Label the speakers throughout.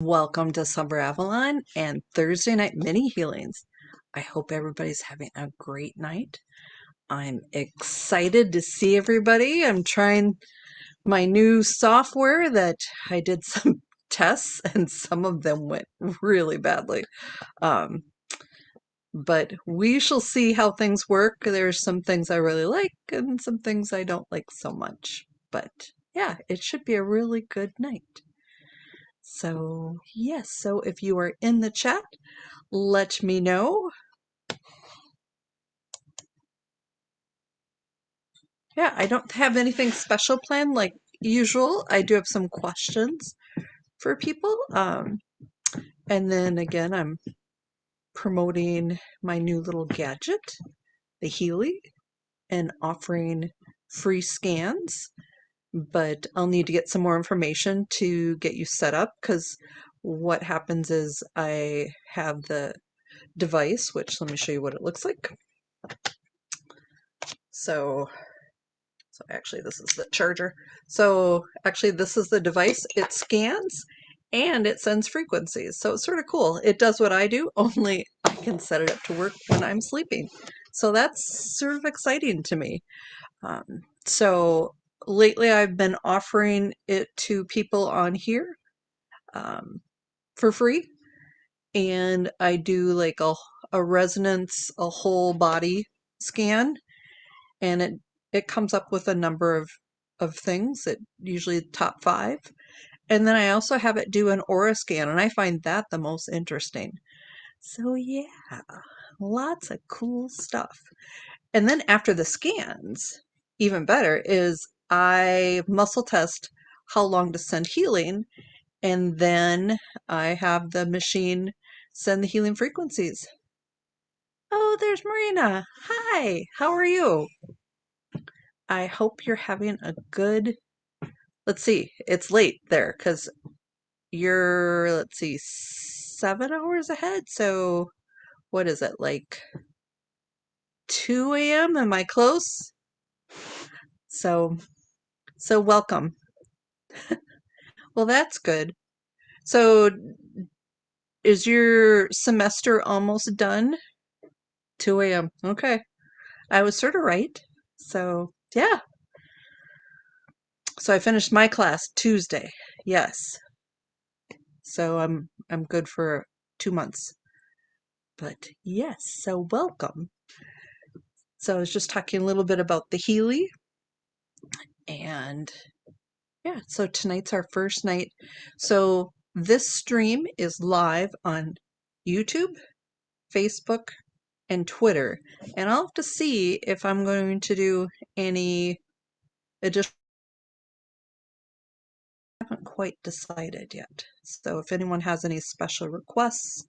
Speaker 1: Welcome to Summer Avalon and Thursday night mini healings. I hope everybody's having a great night. I'm excited to see everybody. I'm trying my new software that I did some tests and some of them went really badly. Um, but we shall see how things work. There's some things I really like and some things I don't like so much. But yeah, it should be a really good night. So, yes, so if you are in the chat, let me know. Yeah, I don't have anything special planned like usual. I do have some questions for people. And then again, I'm promoting my new little gadget, the Healy, and offering free scans. But I'll need to get some more information to get you set up because what happens is I have the device, which let me show you what it looks like. So actually this is the charger. So actually this is the device. It scans and it sends frequencies. So it's sort of cool. It does what I do, only I can set it up to work when I'm sleeping. So that's sort of exciting to me. So lately I've been offering it to people on here for free. And I do like a resonance, a whole body scan, and it comes up with a number of things that usually top 5. And then I also have it do an aura scan, and I find that the most interesting. So yeah, lots of cool stuff. And then after the scans, even better is I muscle test how long to send healing, and then I have the machine send the healing frequencies. Oh, there's Marina. Hi, how are you? I hope you're having a good, let's see, it's late there because you're, let's see, 7 hours ahead. So what is it, like 2 a.m.? Am I close? So welcome. Well, that's good. So is your semester almost done? 2 a.m. Okay. I was sort of right. So yeah. So I finished my class Tuesday. Yes. So I'm good for 2 months. But yes, so welcome. So I was just talking a little bit about the Healy, and yeah, so tonight's our first night. So this stream is live on YouTube, Facebook, and Twitter. And I'll have to see if I'm going to do any additional. I haven't quite decided yet. So if anyone has any special requests,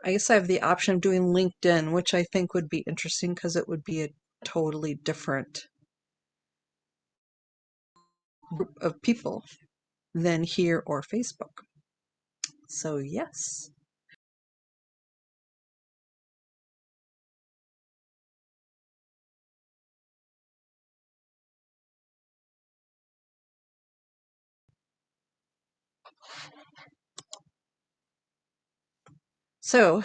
Speaker 1: I guess I have the option of doing LinkedIn, which I think would be interesting because it would be a totally different group of people than here or Facebook. So yes. So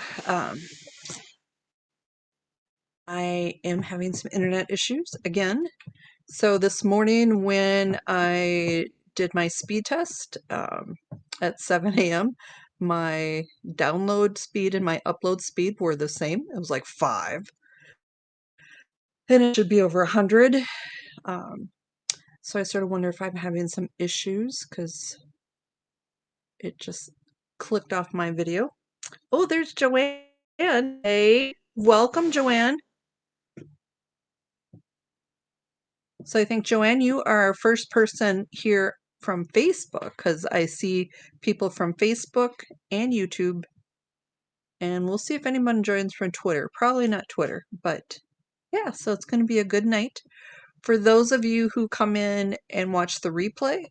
Speaker 1: I am having some internet issues again. So this morning when I did my speed test at 7 a.m., my download speed and my upload speed were the same. It was like 5. And it should be over 100. So I sort of wonder if I'm having some issues because it just clicked off my video. Oh, there's Joanne. Hey, welcome, Joanne. So I think, Joanne, you are our first person here from Facebook because I see people from Facebook and YouTube. And we'll see if anyone joins from Twitter. Probably not Twitter, but yeah, so it's going to be a good night. For those of you who come in and watch the replay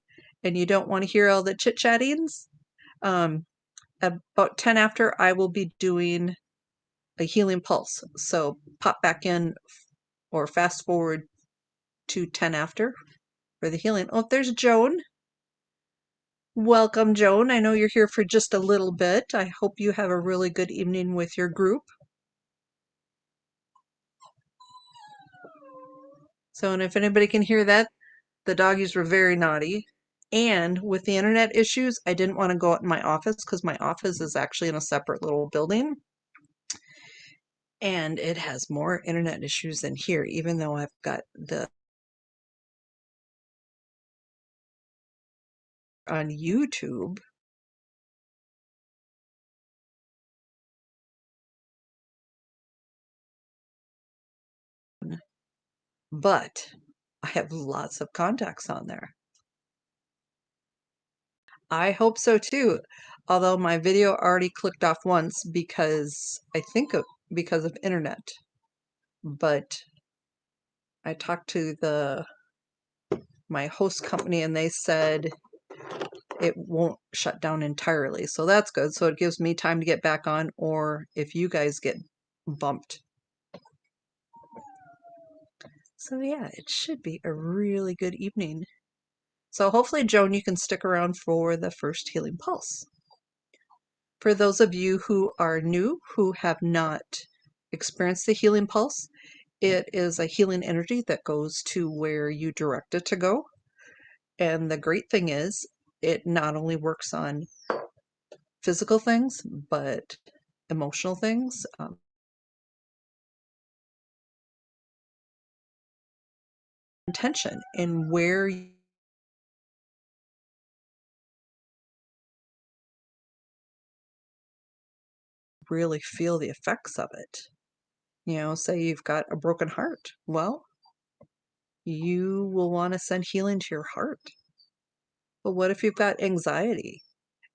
Speaker 1: and you don't want to hear all the chit-chattings, about 10 after, I will be doing a healing pulse. So pop back in or fast forward to 10 after for the healing. Oh, there's Joan. Welcome, Joan. I know you're here for just a little bit. I hope you have a really good evening with your group. So, and if anybody can hear that, the doggies were very naughty. And with the internet issues, I didn't want to go out in my office because my office is actually in a separate little building. And it has more internet issues than here, even though I've got the on YouTube. But I have lots of contacts on there. I hope so too. Although my video already clicked off once because I think because of internet. But I talked to my host company and they said it won't shut down entirely. So that's good. So it gives me time to get back on, or if you guys get bumped. So yeah, it should be a really good evening. So hopefully, Joan, you can stick around for the first Healing Pulse. For those of you who are new, who have not experienced the Healing Pulse, it is a healing energy that goes to where you direct it to go. And the great thing is, it not only works on physical things, but emotional things. Intention in where you really feel the effects of it. You know, say you've got a broken heart. Well, you will want to send healing to your heart. But what if you've got anxiety?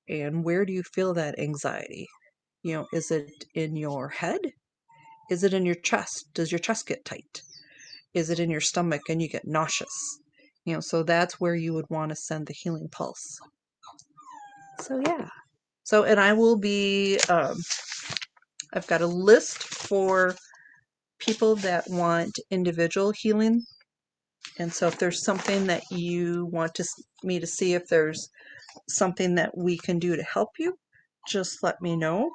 Speaker 1: And where do you feel that anxiety? You know, is it in your head? Is it in your chest? Does your chest get tight? Is it in your stomach and you get nauseous? You know, so that's where you would want to send the healing pulse. So yeah. So, and I will be, I've got a list for people that want individual healing. And so if there's something that you want me to see if there's something that we can do to help you, just let me know.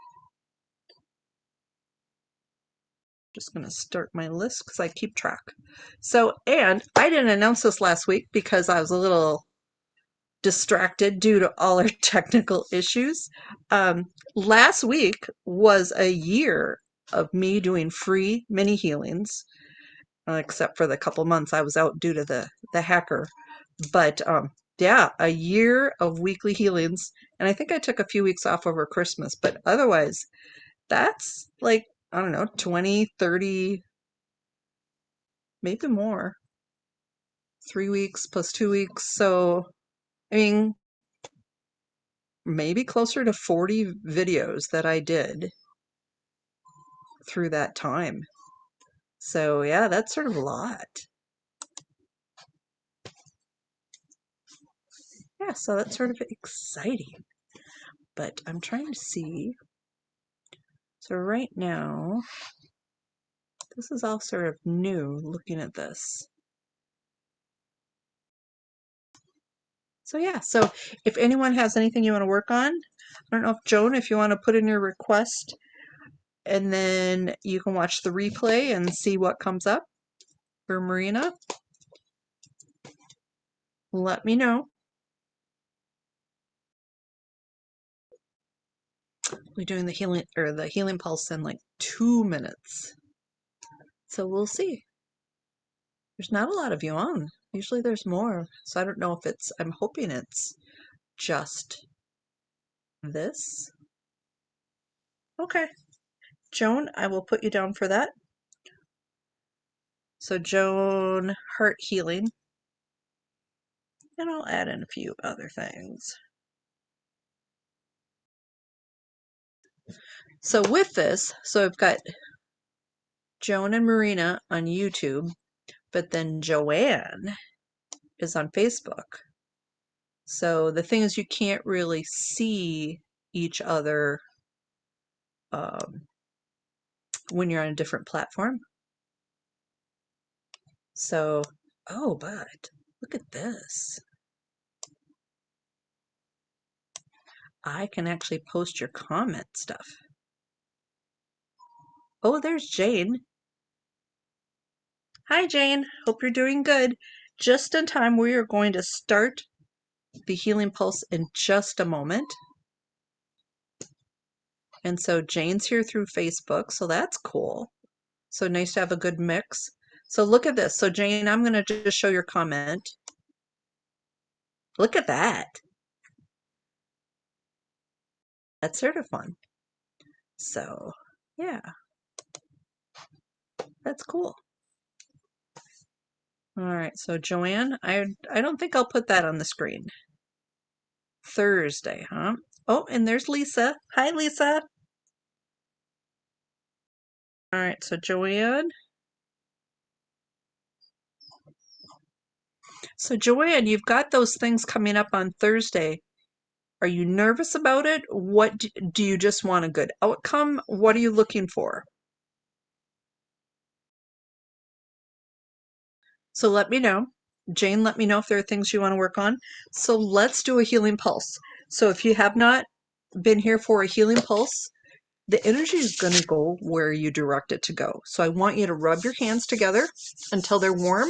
Speaker 1: Just going to start my list because I keep track. So, and I didn't announce this last week because I was a little distracted due to all our technical issues. Last week was a year of me doing free mini healings, except for the couple months I was out due to the hacker. But yeah, a year of weekly healings. And I think I took a few weeks off over Christmas, but otherwise, that's like, I don't know, 20, 30, maybe more. 3 weeks plus 2 weeks. So, I mean, maybe closer to 40 videos that I did through that time. So, yeah, that's sort of a lot. Yeah, so that's sort of exciting. But I'm trying to see. So, right now, this is all sort of new looking at this. So yeah, so if anyone has anything you want to work on, I don't know if Joan, if you want to put in your request and then you can watch the replay and see what comes up. For Marina, let me know. We're doing the healing pulse in like 2 minutes. So we'll see. There's not a lot of you on. Usually there's more. So I don't know if I'm hoping it's just this. Okay. Joan, I will put you down for that. So Joan, heart healing. And I'll add in a few other things. So with this, so I've got Joan and Marina on YouTube, but then Joanne is on Facebook. So the thing is, you can't really see each other when you're on a different platform. So, oh, but look at this. I can actually post your comment stuff. Oh, there's Jane. Hi, Jane. Hope you're doing good. Just in time, we are going to start the Healing Pulse in just a moment. And so Jane's here through Facebook, so that's cool. So nice to have a good mix. So look at this. So Jane, I'm going to just show your comment. Look at that. That's sort of fun. So yeah, that's cool. All right, so Joanne, I don't think I'll put that on the screen. Thursday, huh? Oh, and there's Lisa. Hi, Lisa. All right, so Joanne. So Joanne, you've got those things coming up on Thursday. Are you nervous about it? What do you just want a good outcome? What are you looking for? So let me know. Jane, let me know if there are things you want to work on. So let's do a healing pulse. So if you have not been here for a healing pulse, the energy is going to go where you direct it to go. So I want you to rub your hands together until they're warm.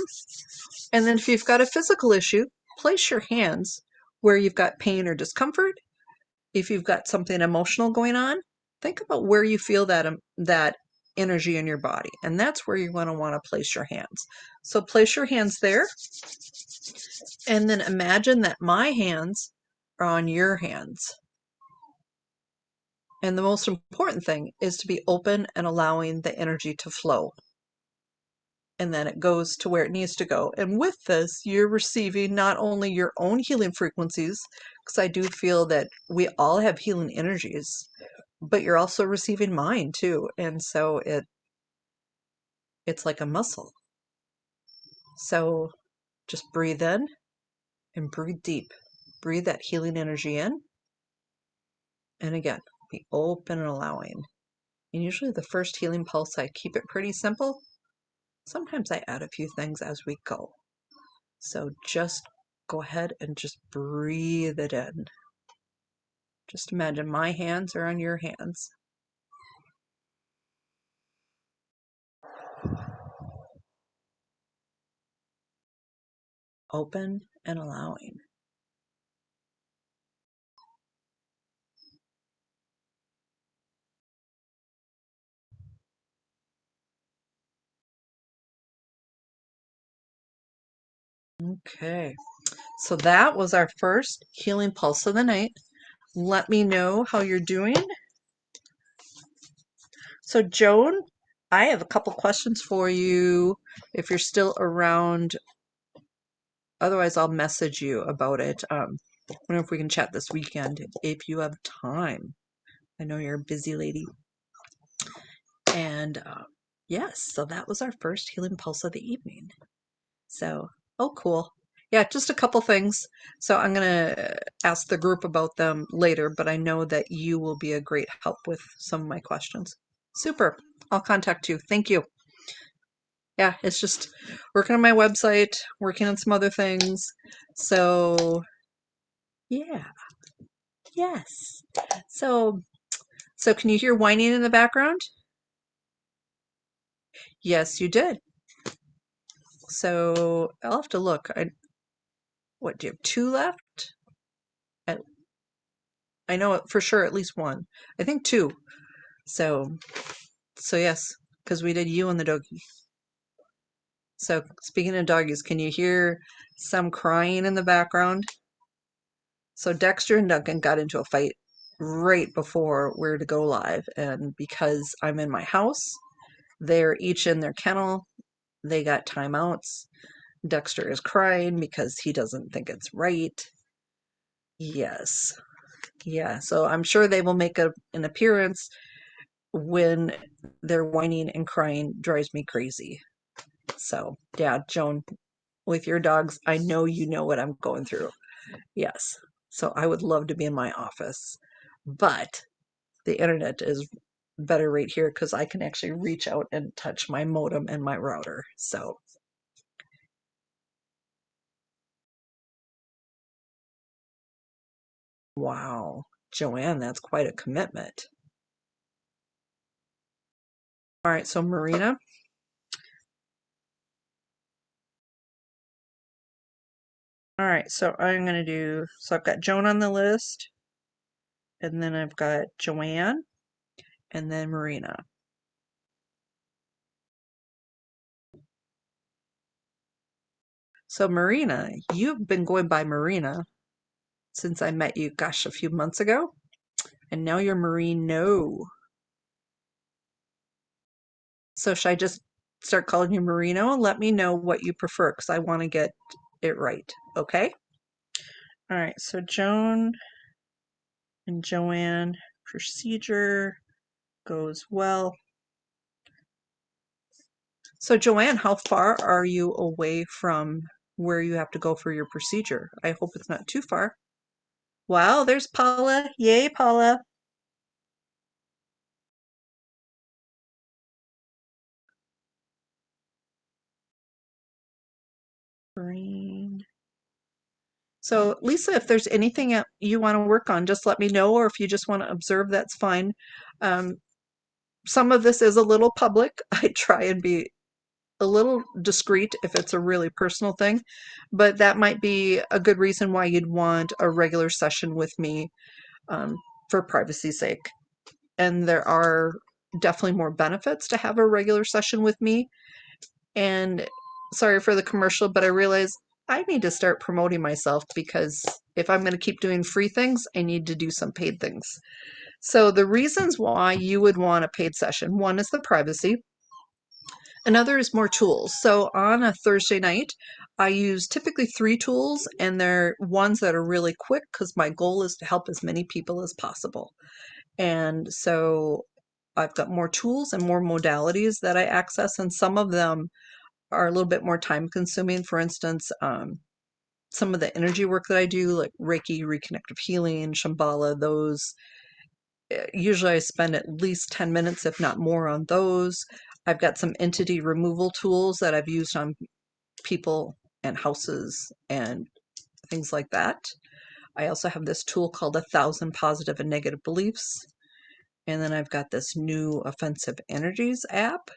Speaker 1: And then if you've got a physical issue, place your hands where you've got pain or discomfort. If you've got something emotional going on, think about where you feel that energy in your body. And that's where you're going to want to place your hands. So place your hands there. And then imagine that my hands are on your hands. And the most important thing is to be open and allowing the energy to flow. And then it goes to where it needs to go. And with this, you're receiving not only your own healing frequencies, because I do feel that we all have healing energies, but you're also receiving mine too. And so it's like a muscle. So just breathe in and breathe deep. Breathe that healing energy in. And again, be open and allowing. And usually the first healing pulse, I keep it pretty simple. Sometimes I add a few things as we go. So just go ahead and just breathe it in. Just imagine my hands are on your hands. Open and allowing. Okay, so that was our first healing pulse of the night. Let me know how you're doing. So Joan, I have a couple questions for you if you're still around. Otherwise, I'll message you about it. I wonder if we can chat this weekend if you have time. I know you're a busy lady. And yes, so that was our first healing pulse of the evening. So, oh, cool. Yeah, just a couple things. So I'm going to ask the group about them later, but I know that you will be a great help with some of my questions. Super. I'll contact you. Thank you. Yeah, it's just working on my website, working on some other things. So, yeah. Yes. So can you hear whining in the background? Yes, you did. So I'll have to look. What, do you have two left? I, I know for sure at least one. I think two. So yes, because we did you and the doggy. So speaking of doggies, can you hear some crying in the background? So Dexter and Duncan got into a fight right before we're to go live, and because I'm in my house, they're each in their kennel. They got timeouts. Dexter is crying because he doesn't think it's right. Yes. Yeah, so I'm sure they will make an appearance. When they're whining and crying drives me crazy. So, yeah, Joan, with your dogs, I know you know what I'm going through. Yes. So I would love to be in my office, but the internet is better right here because I can actually reach out and touch my modem and my router. So, wow. Joanne, that's quite a commitment. All right, so Marina. All right, so I'm going to do, so I've got Joan on the list, and then I've got Joanne, and then Marina. So Marina, you've been going by Marina since I met you, gosh, a few months ago, and now you're Marino. So should I just start calling you Marino? Let me know what you prefer because I want to get it right, okay? All right, so Joan and Joanne, procedure goes well. So Joanne, how far are you away from where you have to go for your procedure? I hope it's not too far. Wow, there's Paula. Yay, Paula. Brain. So Lisa, if there's anything you want to work on, just let me know, or if you just want to observe, that's fine. Some of this is a little public. I try and be a little discreet if it's a really personal thing, but that might be a good reason why you'd want a regular session with me, for privacy's sake. And there are definitely more benefits to have a regular session with me. And sorry for the commercial, but I realize I need to start promoting myself because if I'm going to keep doing free things, I need to do some paid things. So the reasons why you would want a paid session, one is the privacy. Another is more tools. So on a Thursday night, I use typically 3 tools, and they're ones that are really quick because my goal is to help as many people as possible. And so I've got more tools and more modalities that I access, and some of them are a little bit more time consuming. For instance, some of the energy work that I do, like Reiki, Reconnective Healing, Shambhala, those, usually I spend at least 10 minutes, if not more, on those. I've got some entity removal tools that I've used on people and houses and things like that. I also have this tool called 1,000 Positive and Negative Beliefs. And then I've got this new Offensive Energies app.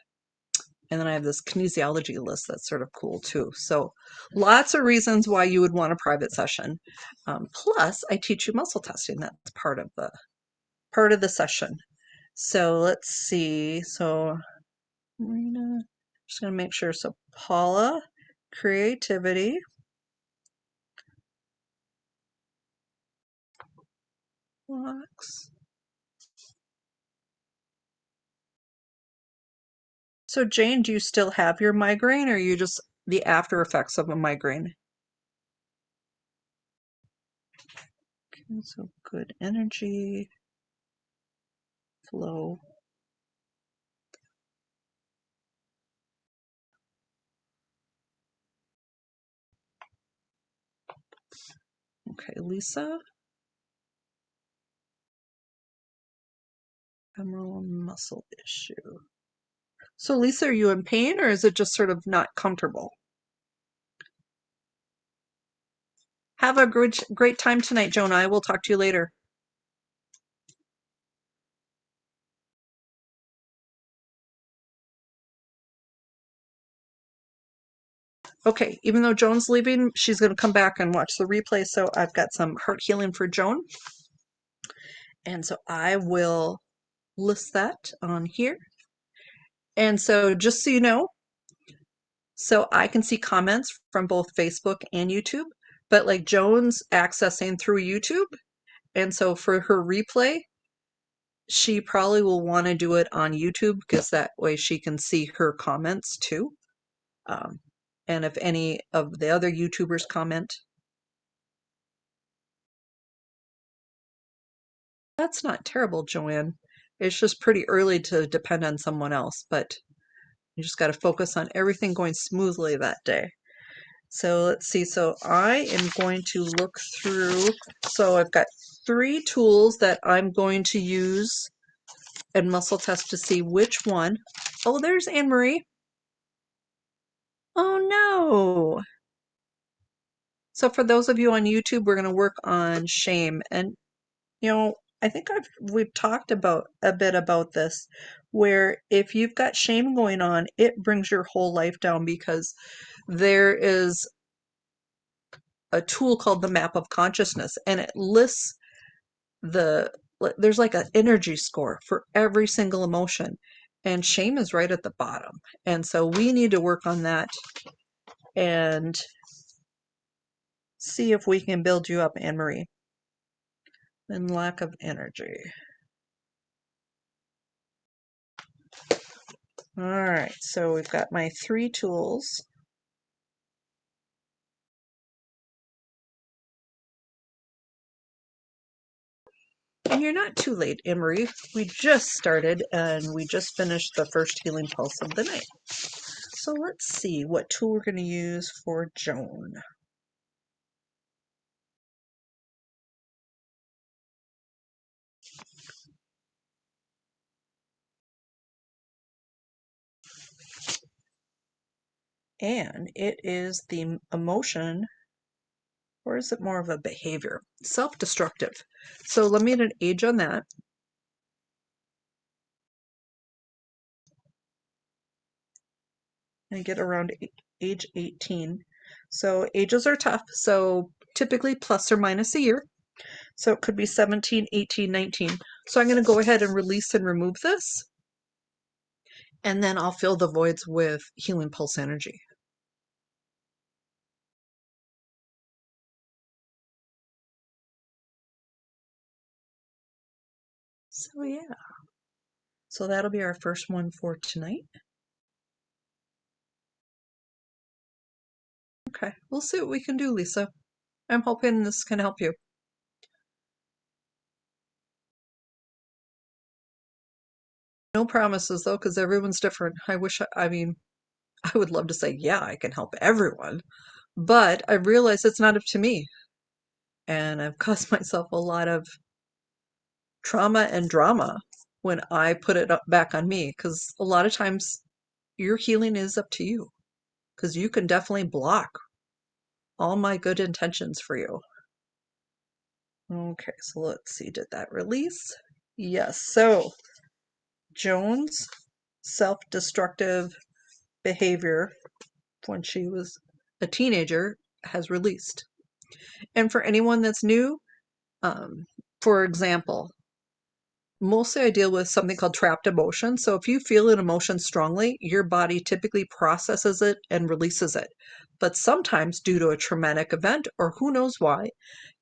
Speaker 1: And then I have this kinesiology list that's sort of cool too. So lots of reasons why you would want a private session. Plus, I teach you muscle testing. That's part of the session. So let's see. So Marina, just gonna make sure. So Paula, creativity. Blocks. So Jane, do you still have your migraine, or are you just the after effects of a migraine? Okay, so good energy, flow. Okay, Lisa. Femoral muscle issue. So Lisa, are you in pain, or is it just sort of not comfortable? Have a great time tonight, Jonah. I will talk to you later. Okay, even though Joan's leaving, she's going to come back and watch the replay. So I've got some heart healing for Joan. And so I will list that on here. And so just so you know, so I can see comments from both Facebook and YouTube, but like Joan's accessing through YouTube. And so for her replay, she probably will want to do it on YouTube because that way she can see her comments too. And if any of the other YouTubers comment, that's not terrible, Joanne. It's just pretty early to depend on someone else, but you just got to focus on everything going smoothly that day. So let's see. So I am going to look through. So I've got 3 tools that I'm going to use and muscle test to see which one. Oh, there's Anne Marie. Oh no. So for those of you on YouTube, we're going to work on shame. And, you know, I think we've talked about a bit about this, where if you've got shame going on, it brings your whole life down because there is a tool called the map of consciousness, and it lists there's like an energy score for every single emotion, and shame is right at the bottom. And so we need to work on that and see if we can build you up, Anne Marie. And lack of energy. All right, so we've got my 3 tools. And you're not too late, Emery. We just started and we just finished the first healing pulse of the night. So let's see what tool we're going to use for Joan. And it is the emotion, or is it more of a behavior? Self-destructive. So let me get an age on that. I get around age 18. So ages are tough. So typically plus or minus a year. So it could be 17, 18, 19. So I'm going to go ahead and release and remove this. And then I'll fill the voids with healing pulse energy. So yeah. So that'll be our first one for tonight. Okay, we'll see what we can do, Lisa. I'm hoping this can help you. No promises though, because everyone's different. I mean, I would love to say, yeah, I can help everyone, but I realize it's not up to me. And I've caused myself a lot of trauma and drama when I put it back on me, because a lot of times your healing is up to you, because you can definitely block all my good intentions for you. Okay, so let's see, did that release? Yes, so Joan's self-destructive behavior when she was a teenager has released. And for anyone that's new, for example, mostly I deal with something called trapped emotion. So if you feel an emotion strongly, your body typically processes it and releases it. But sometimes, due to a traumatic event or who knows why,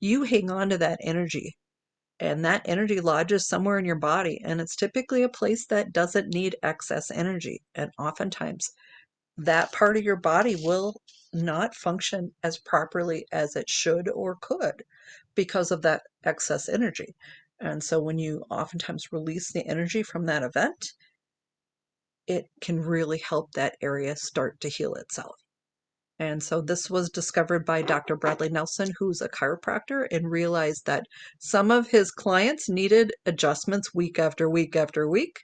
Speaker 1: you hang on to that energy. And that energy lodges somewhere in your body. And it's typically a place that doesn't need excess energy. And oftentimes, that part of your body will not function as properly as it should or could because of that excess energy. And so when you oftentimes release the energy from that event, it can really help that area start to heal itself. And so this was discovered by Dr. Bradley Nelson, who's a chiropractor, and realized that some of his clients needed adjustments week after week after week,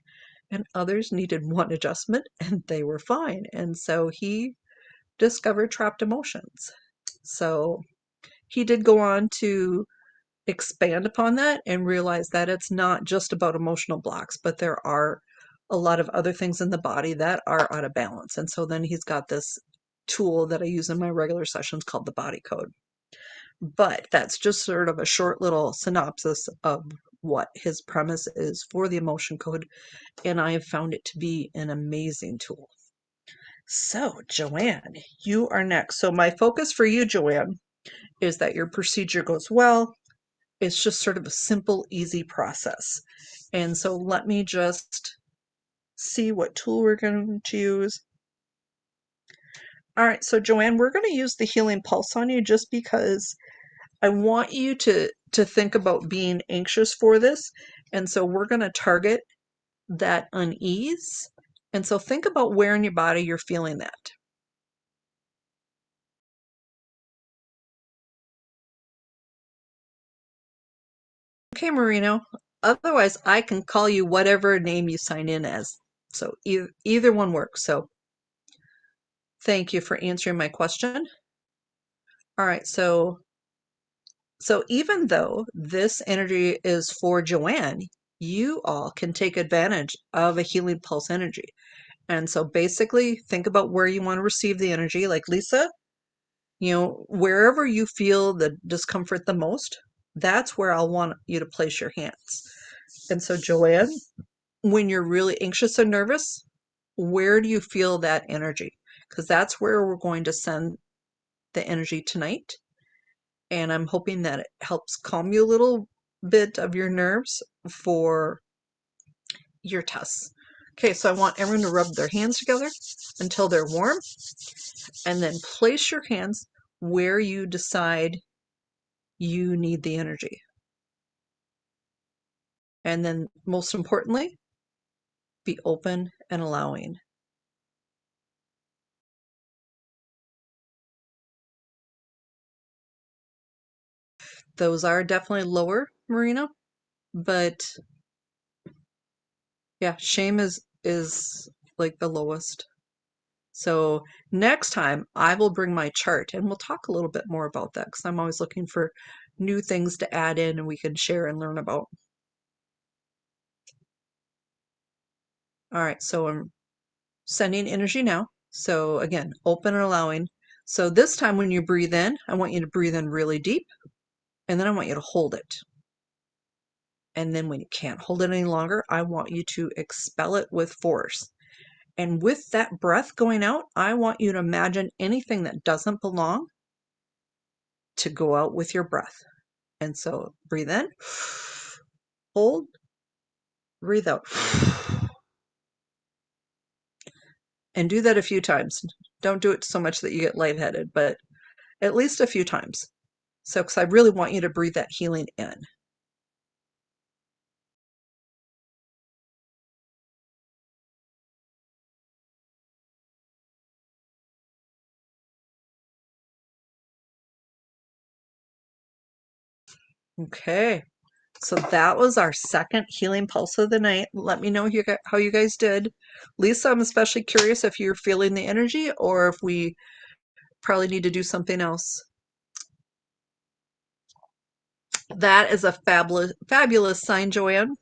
Speaker 1: and others needed one adjustment and they were fine. And so he discovered trapped emotions. So he did go on to expand upon that and realize that it's not just about emotional blocks, but there are a lot of other things in the body that are out of balance. And so then he's got this tool that I use in my regular sessions called the body code. But that's just sort of a short little synopsis of what his premise is for the emotion code. And I have found it to be an amazing tool. So, Joanne, you are next. So my focus for you, Joanne, is that your procedure goes well. It's just sort of a simple, easy process. And so let me just see what tool we're going to use. All right, so Joanne, we're going to use the healing pulse on you just because I want you to think about being anxious for this. And so we're going to target that unease. And so think about where in your body you're feeling that. Okay, Marino. Otherwise, I can call you whatever name you sign in as. So either one works. So thank you for answering my question. All right, so So even though this energy is for Joanne, you all can take advantage of a healing pulse energy. And so basically think about where you want to receive the energy. Like Lisa, wherever you feel the discomfort the most, that's where I'll want you to place your hands. And so Joanne, when you're really anxious and nervous, where do you feel that energy? Because that's where we're going to send the energy tonight. And I'm hoping that it helps calm you a little bit of your nerves for your tests. Okay, so I want everyone to rub their hands together until they're warm, and then place your hands where you decide you need the energy. And then, most importantly, be open and allowing. Those are definitely lower, Marina, but yeah, shame is like the lowest. So next time I will bring my chart and we'll talk a little bit more about that because I'm always looking for new things to add in and we can share and learn about. All right, so I'm sending energy now. So again, open and allowing. So this time when you breathe in, I want you to breathe in really deep and then I want you to hold it. And then when you can't hold it any longer, I want you to expel it with force. And with that breath going out, I want you to imagine anything that doesn't belong to go out with your breath. And so breathe in, hold, breathe out. And do that a few times. Don't do it so much that you get lightheaded, but at least a few times. So, because I really want you to breathe that healing in. Okay. So that was our second healing pulse of the night. Let me know how you guys did. Lisa, I'm especially curious if you're feeling the energy or if we probably need to do something else. That is a fabulous sign, Joanne.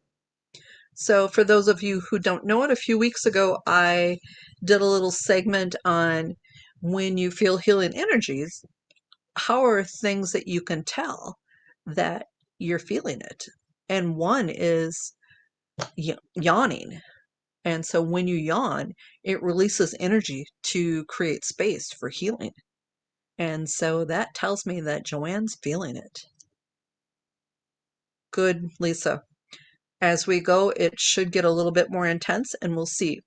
Speaker 1: So for those of you who don't know it, a few weeks ago, I did a little segment on when you feel healing energies, how are things that you can tell that you're feeling it? And one is yawning. And so when you yawn, it releases energy to create space for healing. And so that tells me that Joanne's feeling it. Good, Lisa. As we go, it should get a little bit more intense and we'll see.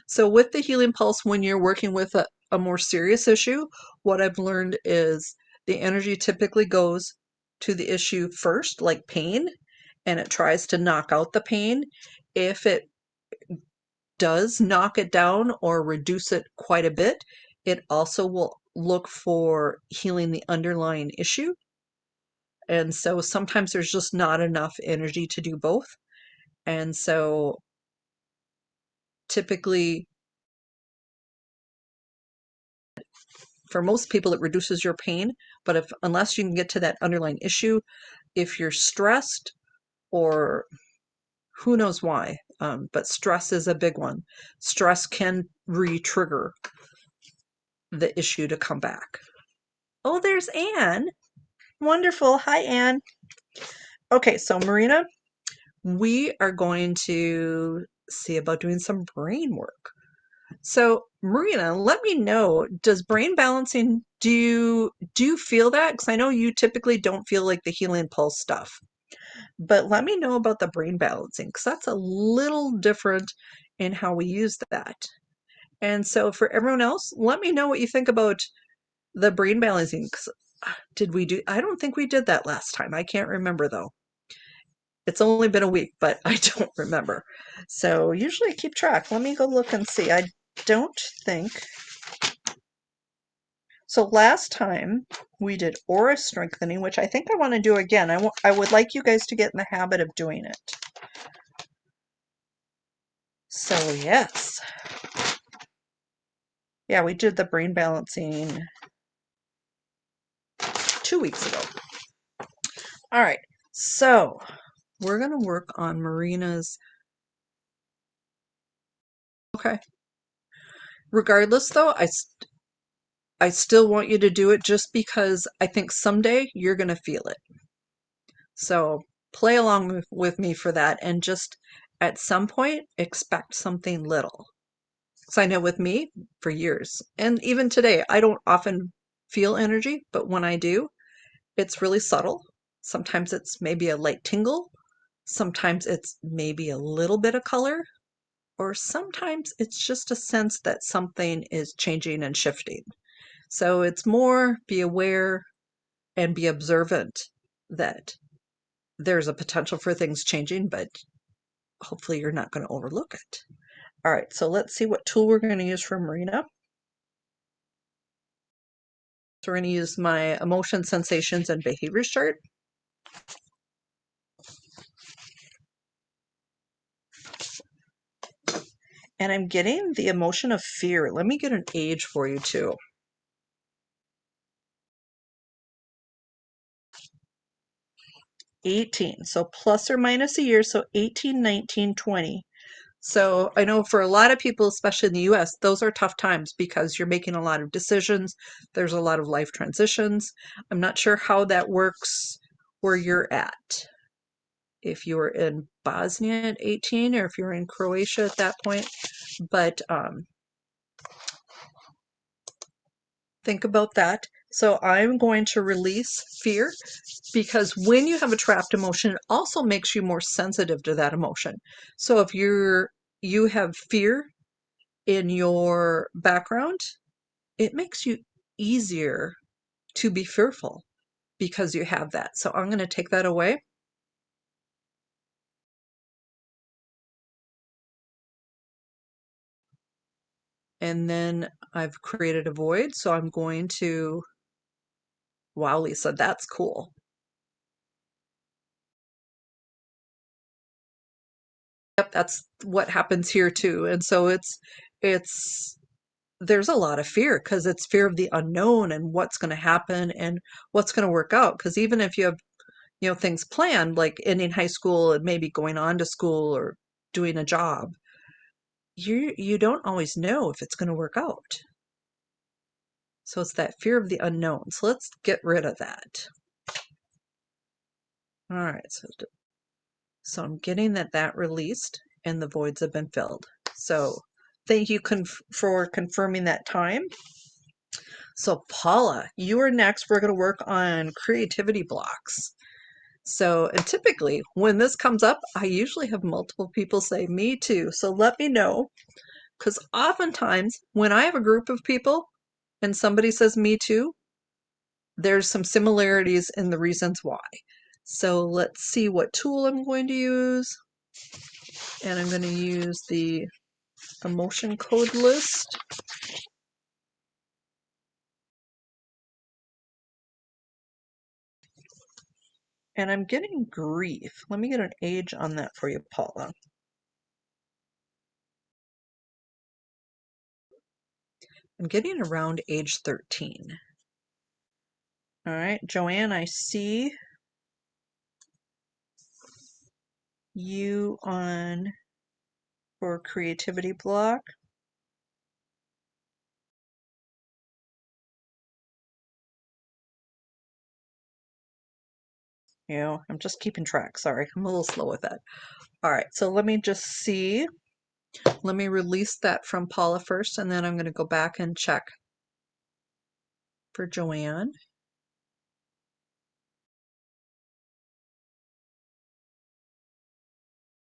Speaker 1: So with the healing pulse, when you're working with a more serious issue, what I've learned is the energy typically goes to the issue first, like pain, and it tries to knock out the pain. If it does knock it down or reduce it quite a bit, it also will look for healing the underlying issue. And so sometimes there's just not enough energy to do both. And so typically, for most people, it reduces your pain, but unless you can get to that underlying issue, if you're stressed or who knows why, but stress is a big one. Stress can re-trigger the issue to come back. Oh, there's Anne. Wonderful. Hi, Anne. Okay, so Marina, we are going to see about doing some brain work. So Marina, let me know, does brain balancing, do you feel that? Because I know you typically don't feel like the healing pulse stuff. But let me know about the brain balancing because that's a little different in how we use that. And so for everyone else, let me know what you think about the brain balancing. I don't think we did that last time. I can't remember though. It's only been a week, but I don't remember. So usually I keep track. Let me go look and see. I don't think. So last time we did aura strengthening, which I think I want to do again. I would like you guys to get in the habit of doing it. So yes. Yeah, we did the brain balancing 2 weeks ago. All right, so we're going to work on Marina's. Okay. Regardless, though, I still want you to do it just because I think someday you're going to feel it. So play along with me for that and just at some point expect something little. Because I know with me for years, and even today, I don't often feel energy, but when I do, it's really subtle. Sometimes it's maybe a light tingle, sometimes it's maybe a little bit of color, or sometimes it's just a sense that something is changing and shifting. So it's more be aware and be observant that there's a potential for things changing, but hopefully you're not going to overlook it. All right, so let's see what tool we're going to use for Marina. So we're going to use my emotion, sensations, and behaviors chart. And I'm getting the emotion of fear. Let me get an age for you too. 18. So plus or minus a year. So 18, 19, 20. So I know for a lot of people, especially in the US, those are tough times because you're making a lot of decisions. There's a lot of life transitions. I'm not sure how that works where you're at. If you were in Bosnia at 18 or if you're in Croatia at that point. But think about that. So I'm going to release fear because when you have a trapped emotion, it also makes you more sensitive to that emotion. So if you have fear in your background, it makes you easier to be fearful because you have that. So I'm going to take that away. And then I've created a void. So I'm going to, wow, Lisa, that's cool. Yep, that's what happens here too. And so it's there's a lot of fear because it's fear of the unknown and what's going to happen and what's going to work out. Because even if you have, things planned like ending high school and maybe going on to school or doing a job, you don't always know if it's going to work out. So it's that fear of the unknown. So let's get rid of that. All right, so I'm getting that released and the voids have been filled. So thank you for confirming that time. So Paula, you are next. We're going to work on creativity blocks. So, and typically when this comes up, I usually have multiple people say me too. So let me know, because oftentimes when I have a group of people and somebody says me too, there's some similarities in the reasons why. So let's see what tool I'm going to use. And I'm going to use the emotion code list. And I'm getting grief. Let me get an age on that for you, Paula. I'm getting around age 13. All right, Joanne, I see you on for creativity block. I'm just keeping track. Sorry, I'm a little slow with that. All right, so let me just see. Let me release that from Paula first, and then I'm going to go back and check for Joanne.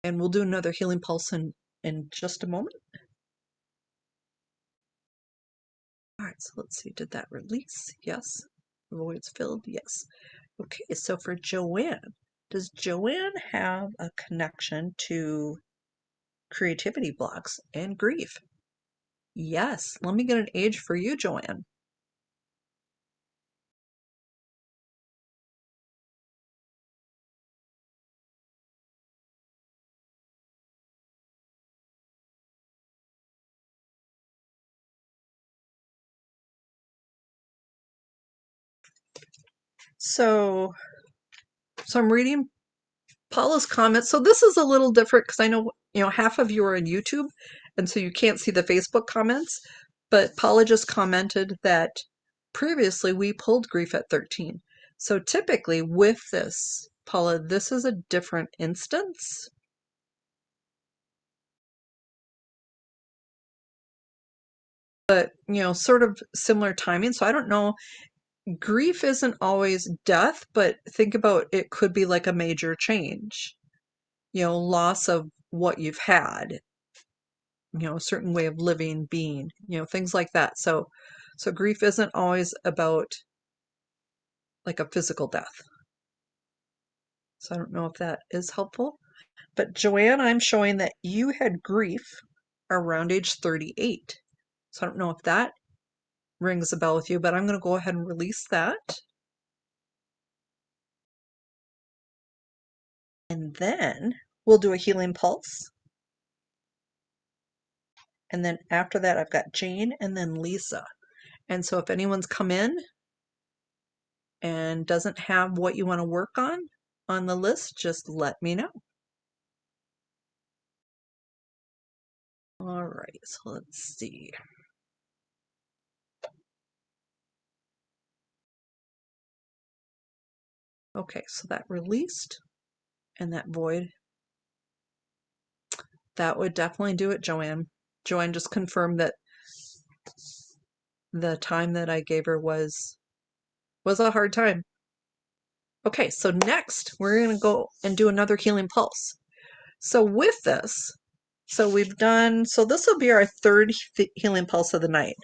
Speaker 1: And we'll do another healing pulse in just a moment. All right, so let's see. Did that release? Yes. Voids filled? Yes. Okay, so for Joanne, does Joanne have a connection to creativity blocks and grief? Yes. Let me get an age for you, Joanne. So So I'm reading Paula's comment. So this is a little different because I know, half of you are on YouTube, and so you can't see the Facebook comments. But Paula just commented that previously we pulled grief at 13. So typically with this, Paula, this is a different instance. But, sort of similar timing. So I don't know. Grief isn't always death, but think about it could be like a major change, loss of what you've had, a certain way of living, being, things like that. So grief isn't always about like a physical death. So I don't know if that is helpful. But Joanne, I'm showing that you had grief around age 38. So I don't know if that rings a bell with you, but I'm going to go ahead and release that. And then we'll do a healing pulse. And then after that, I've got Jane and then Lisa. And so if anyone's come in and doesn't have what you want to work on the list, just let me know. All right, so let's see. Okay, so that released and that void. That would definitely do it, Joanne. Joanne just confirmed that the time that I gave her was a hard time. Okay, so next we're going to go and do another healing pulse. So with this, so this will be our third healing pulse of the night.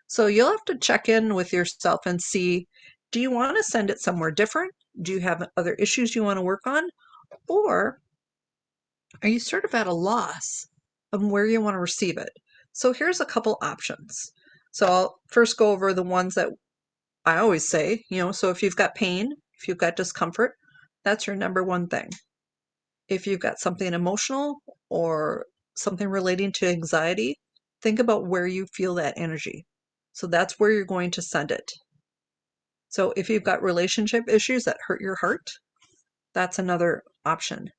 Speaker 1: So you'll have to check in with yourself and see, do you want to send it somewhere different? Do you have other issues you want to work on? Or are you sort of at a loss of where you want to receive it? So here's a couple options. So I'll first go over the ones that I always say, so if you've got pain, if you've got discomfort, that's your number one thing. If you've got something emotional or something relating to anxiety, think about where you feel that energy. So that's where you're going to send it. So if you've got relationship issues that hurt your heart, that's another option.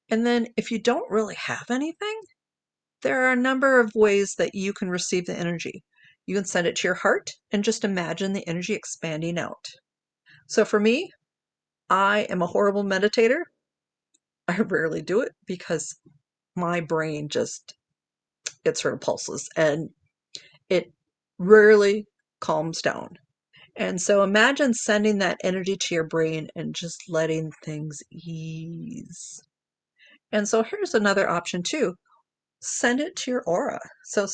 Speaker 1: And then if you don't really have anything, there are a number of ways that you can receive the energy. You can send it to your heart and just imagine the energy expanding out. So for me, I am a horrible meditator. I rarely do it because my brain just gets sort of pulses and it rarely calms down. And so imagine sending that energy to your brain and just letting things ease. And so here's another option too. Send it to your aura. So,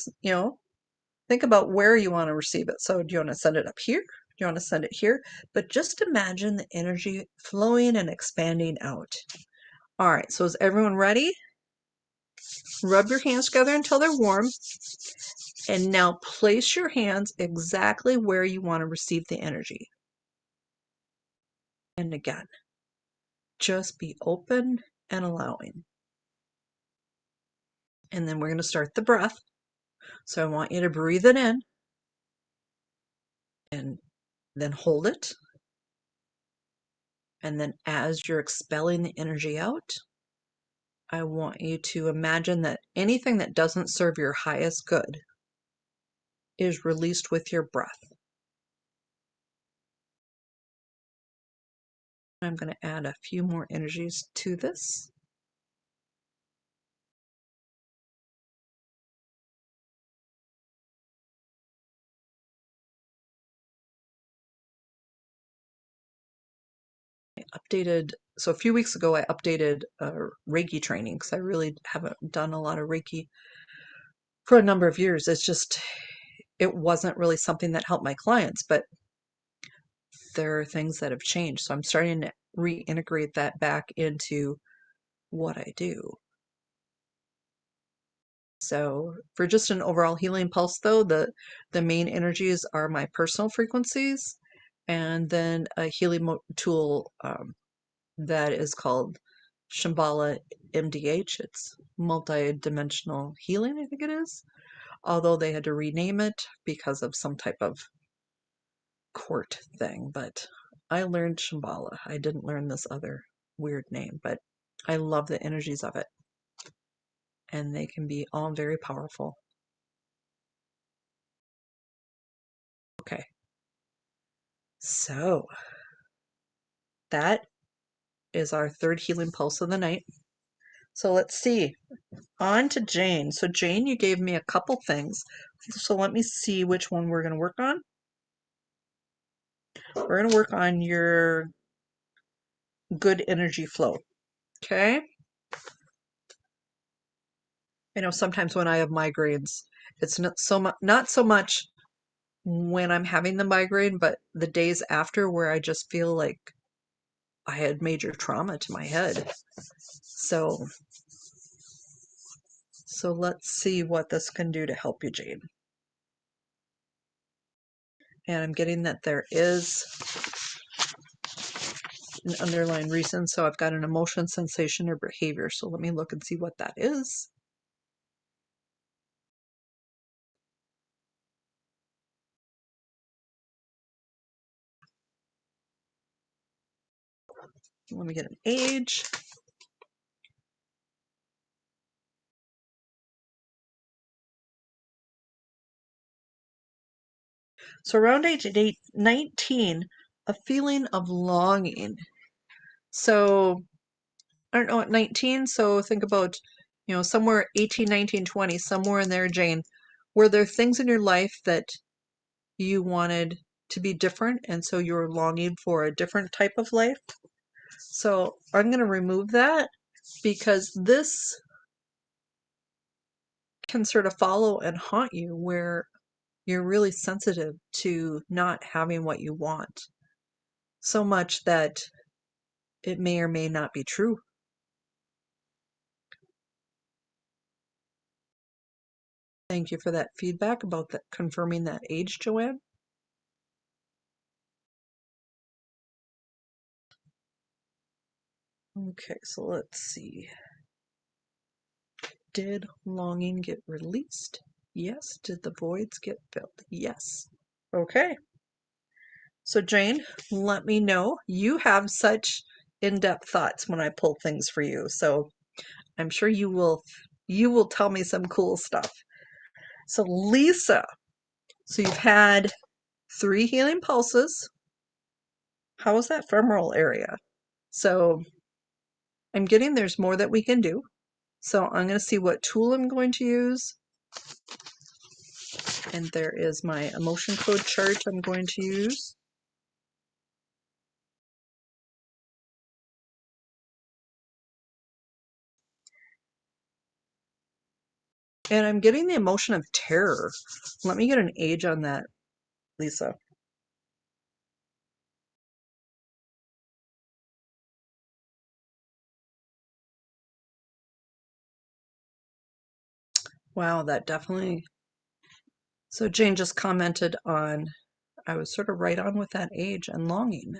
Speaker 1: think about where you want to receive it. So do you want to send it up here? Do you want to send it here? But just imagine the energy flowing and expanding out. All right, so is everyone ready? Rub your hands together until they're warm. And now place your hands exactly where you want to receive the energy. And again, just be open and allowing. And then we're going to start the breath. So I want you to breathe it in and then hold it. And then as you're expelling the energy out, I want you to imagine that anything that doesn't serve your highest good is released with your breath. I'm going to add a few more energies to this. So a few weeks ago, I updated Reiki training because I really haven't done a lot of Reiki for a number of years. It wasn't really something that helped my clients, but there are things that have changed. So I'm starting to reintegrate that back into what I do. So for just an overall healing pulse though, the main energies are my personal frequencies and then a healing tool that is called Shambhala MDH. It's multi-dimensional healing, I think it is. Although they had to rename it because of some type of court thing, but I learned Shambhala. I didn't learn this other weird name, but I love the energies of it. And they can be all very powerful. Okay. So that is our third healing pulse of the night. So let's see. On to Jane. So Jane, you gave me a couple things. So let me see which one we're going to work on. We're going to work on your good energy flow. Okay? I know sometimes when I have migraines, it's not so much when I'm having the migraine, but the days after where I just feel like I had major trauma to my head. So let's see what this can do to help you, Jane. And I'm getting that there is an underlying reason. So I've got an emotion, sensation, or behavior. So let me look and see what that is. Let me get an age. So around age 19, a feeling of longing. So I don't know, at 19, so think about, somewhere 18, 19, 20, somewhere in there, Jane. Were there things in your life that you wanted to be different, and so you're longing for a different type of life? So I'm going to remove that because this can sort of follow and haunt you where you're really sensitive to not having what you want, so much that it may or may not be true. Thank you for that feedback about that, confirming that age, Joanne. Okay, so let's see. Did longing get released? Yes. Did the voids get filled? Yes. Okay. So Jane, let me know. You have such in-depth thoughts when I pull things for you. So I'm sure you will tell me some cool stuff. So Lisa, so you've had 3 healing pulses. How was that femoral area? So I'm getting there's more that we can do. So I'm going to see what tool I'm going to use. And there is my emotion code chart I'm going to use. And I'm getting the emotion of terror. Let me get an age on that, Lisa. Wow, that definitely... So Jane just commented on, I was sort of right on with that age and longing.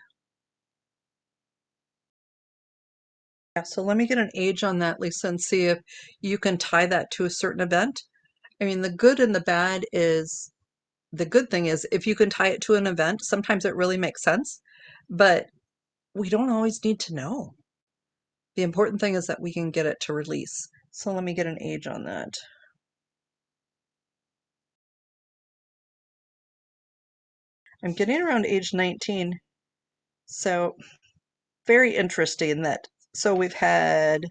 Speaker 1: Yeah, so let me get an age on that, Lisa, and see if you can tie that to a certain event. I mean, the good and the bad is, the good thing is if you can tie it to an event, sometimes it really makes sense, but we don't always need to know. The important thing is that we can get it to release. So let me get an age on that. I'm getting around age 19. So very interesting that, so we've had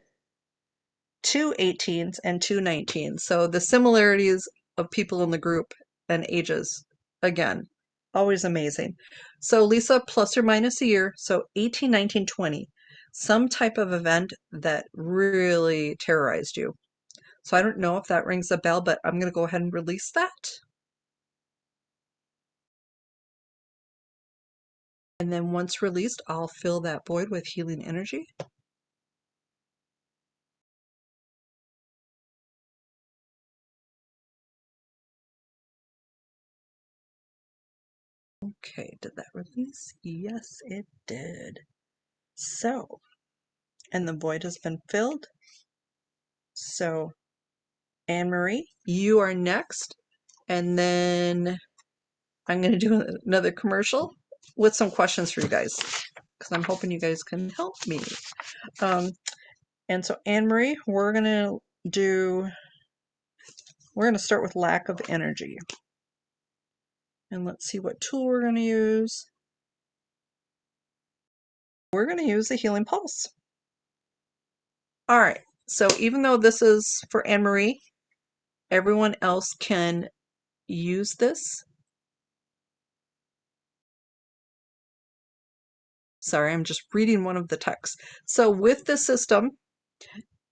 Speaker 1: 2 18s and 2 19s. So the similarities of people in the group and ages, again, always amazing. So Lisa, plus or minus a year, so 18, 19, 20, some type of event that really terrorized you. So I don't know if that rings a bell, but I'm going to go ahead and release that. And then once released, I'll fill that void with healing energy. Okay, did that release? Yes, it did. So, and the void has been filled. So, Anne-Marie, you are next. And then I'm going to do another commercial. with some questions for you guys because I'm hoping you guys can help me. And so Anne Marie, we're gonna start with lack of energy. And let's see what tool we're gonna use. We're gonna use the Healing Pulse. All right, so even though this is for Anne Marie, everyone else can use this. Sorry, I'm just reading one of the texts. So with the system,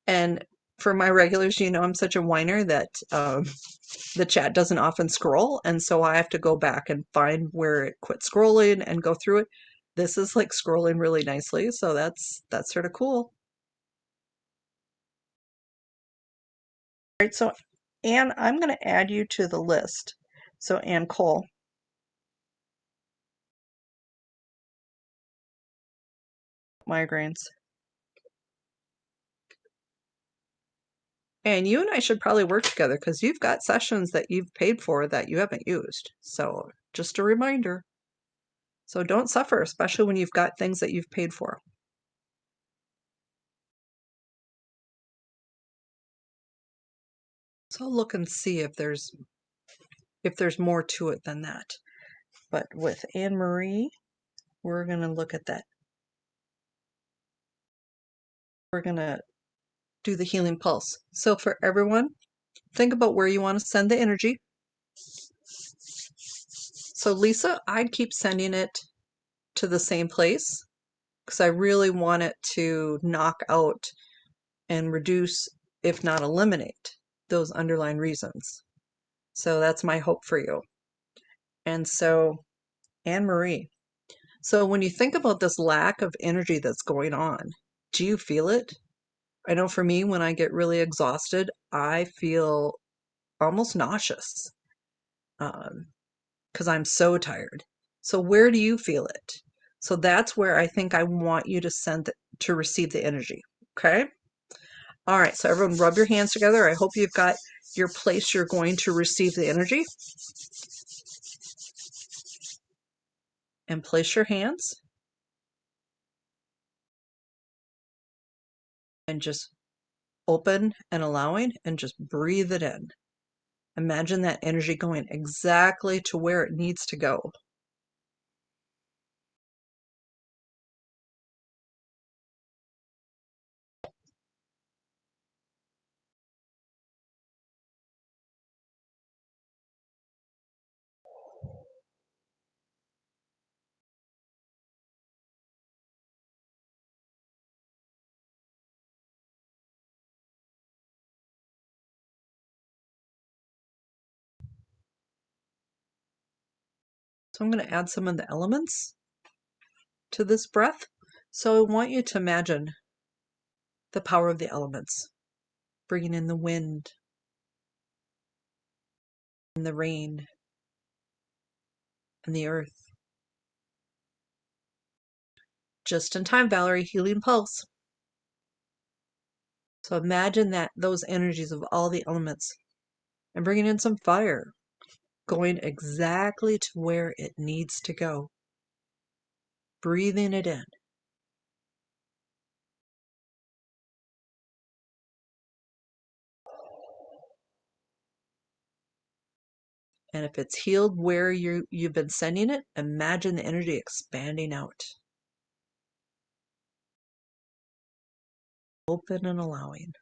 Speaker 1: and for my regulars, you know I'm such a whiner that the chat doesn't often scroll, and so I have to go back and find where it quit scrolling and go through it. This is like scrolling really nicely, so that's sort of cool. All right, so Anne, I'm going to add you to the list. So Anne Cole. Migraines. And you and I should probably work together because you've got sessions that you've paid for that you haven't used. So just a reminder. So don't suffer, especially when you've got things that you've paid for. So I'll look and see if there's more to it than that. But with Anne Marie, we're going to look at that. We're going to do the healing pulse. So for everyone, think about where you want to send the energy. So Lisa, I'd keep sending it to the same place because I really want it to knock out and reduce, if not eliminate, those underlying reasons. So that's my hope for you. And so Anne Marie, so when you think about this lack of energy that's going on, do you feel it? I know for me, when I get really exhausted, I feel almost nauseous because I'm so tired. So where do you feel it? So that's where I think I want you to to receive the energy. Okay? All right, so everyone rub your hands together. I hope you've got your place you're going to receive the energy. And place your hands. And just open and allowing and just breathe it in. Imagine that energy going exactly to where it needs to go. So I'm going to add some of the elements to this breath. So I want you to imagine the power of the elements, bringing in the wind and the rain and the earth. Just in time, Valerie, healing pulse. So imagine that those energies of all the elements and bringing in some fire, going exactly to where it needs to go. Breathing it in. And if it's healed where you've been sending it, imagine the energy expanding out. Open and allowing.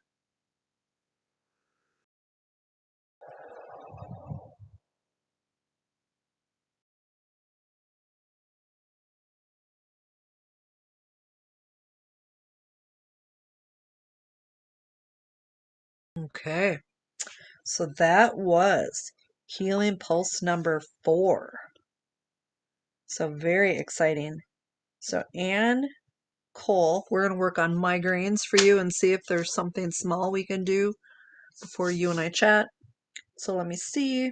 Speaker 1: Okay, so that was Healing Pulse number 4. So very exciting. So Anne Cole, we're going to work on migraines for you and see if there's something small we can do before you and I chat. So let me see.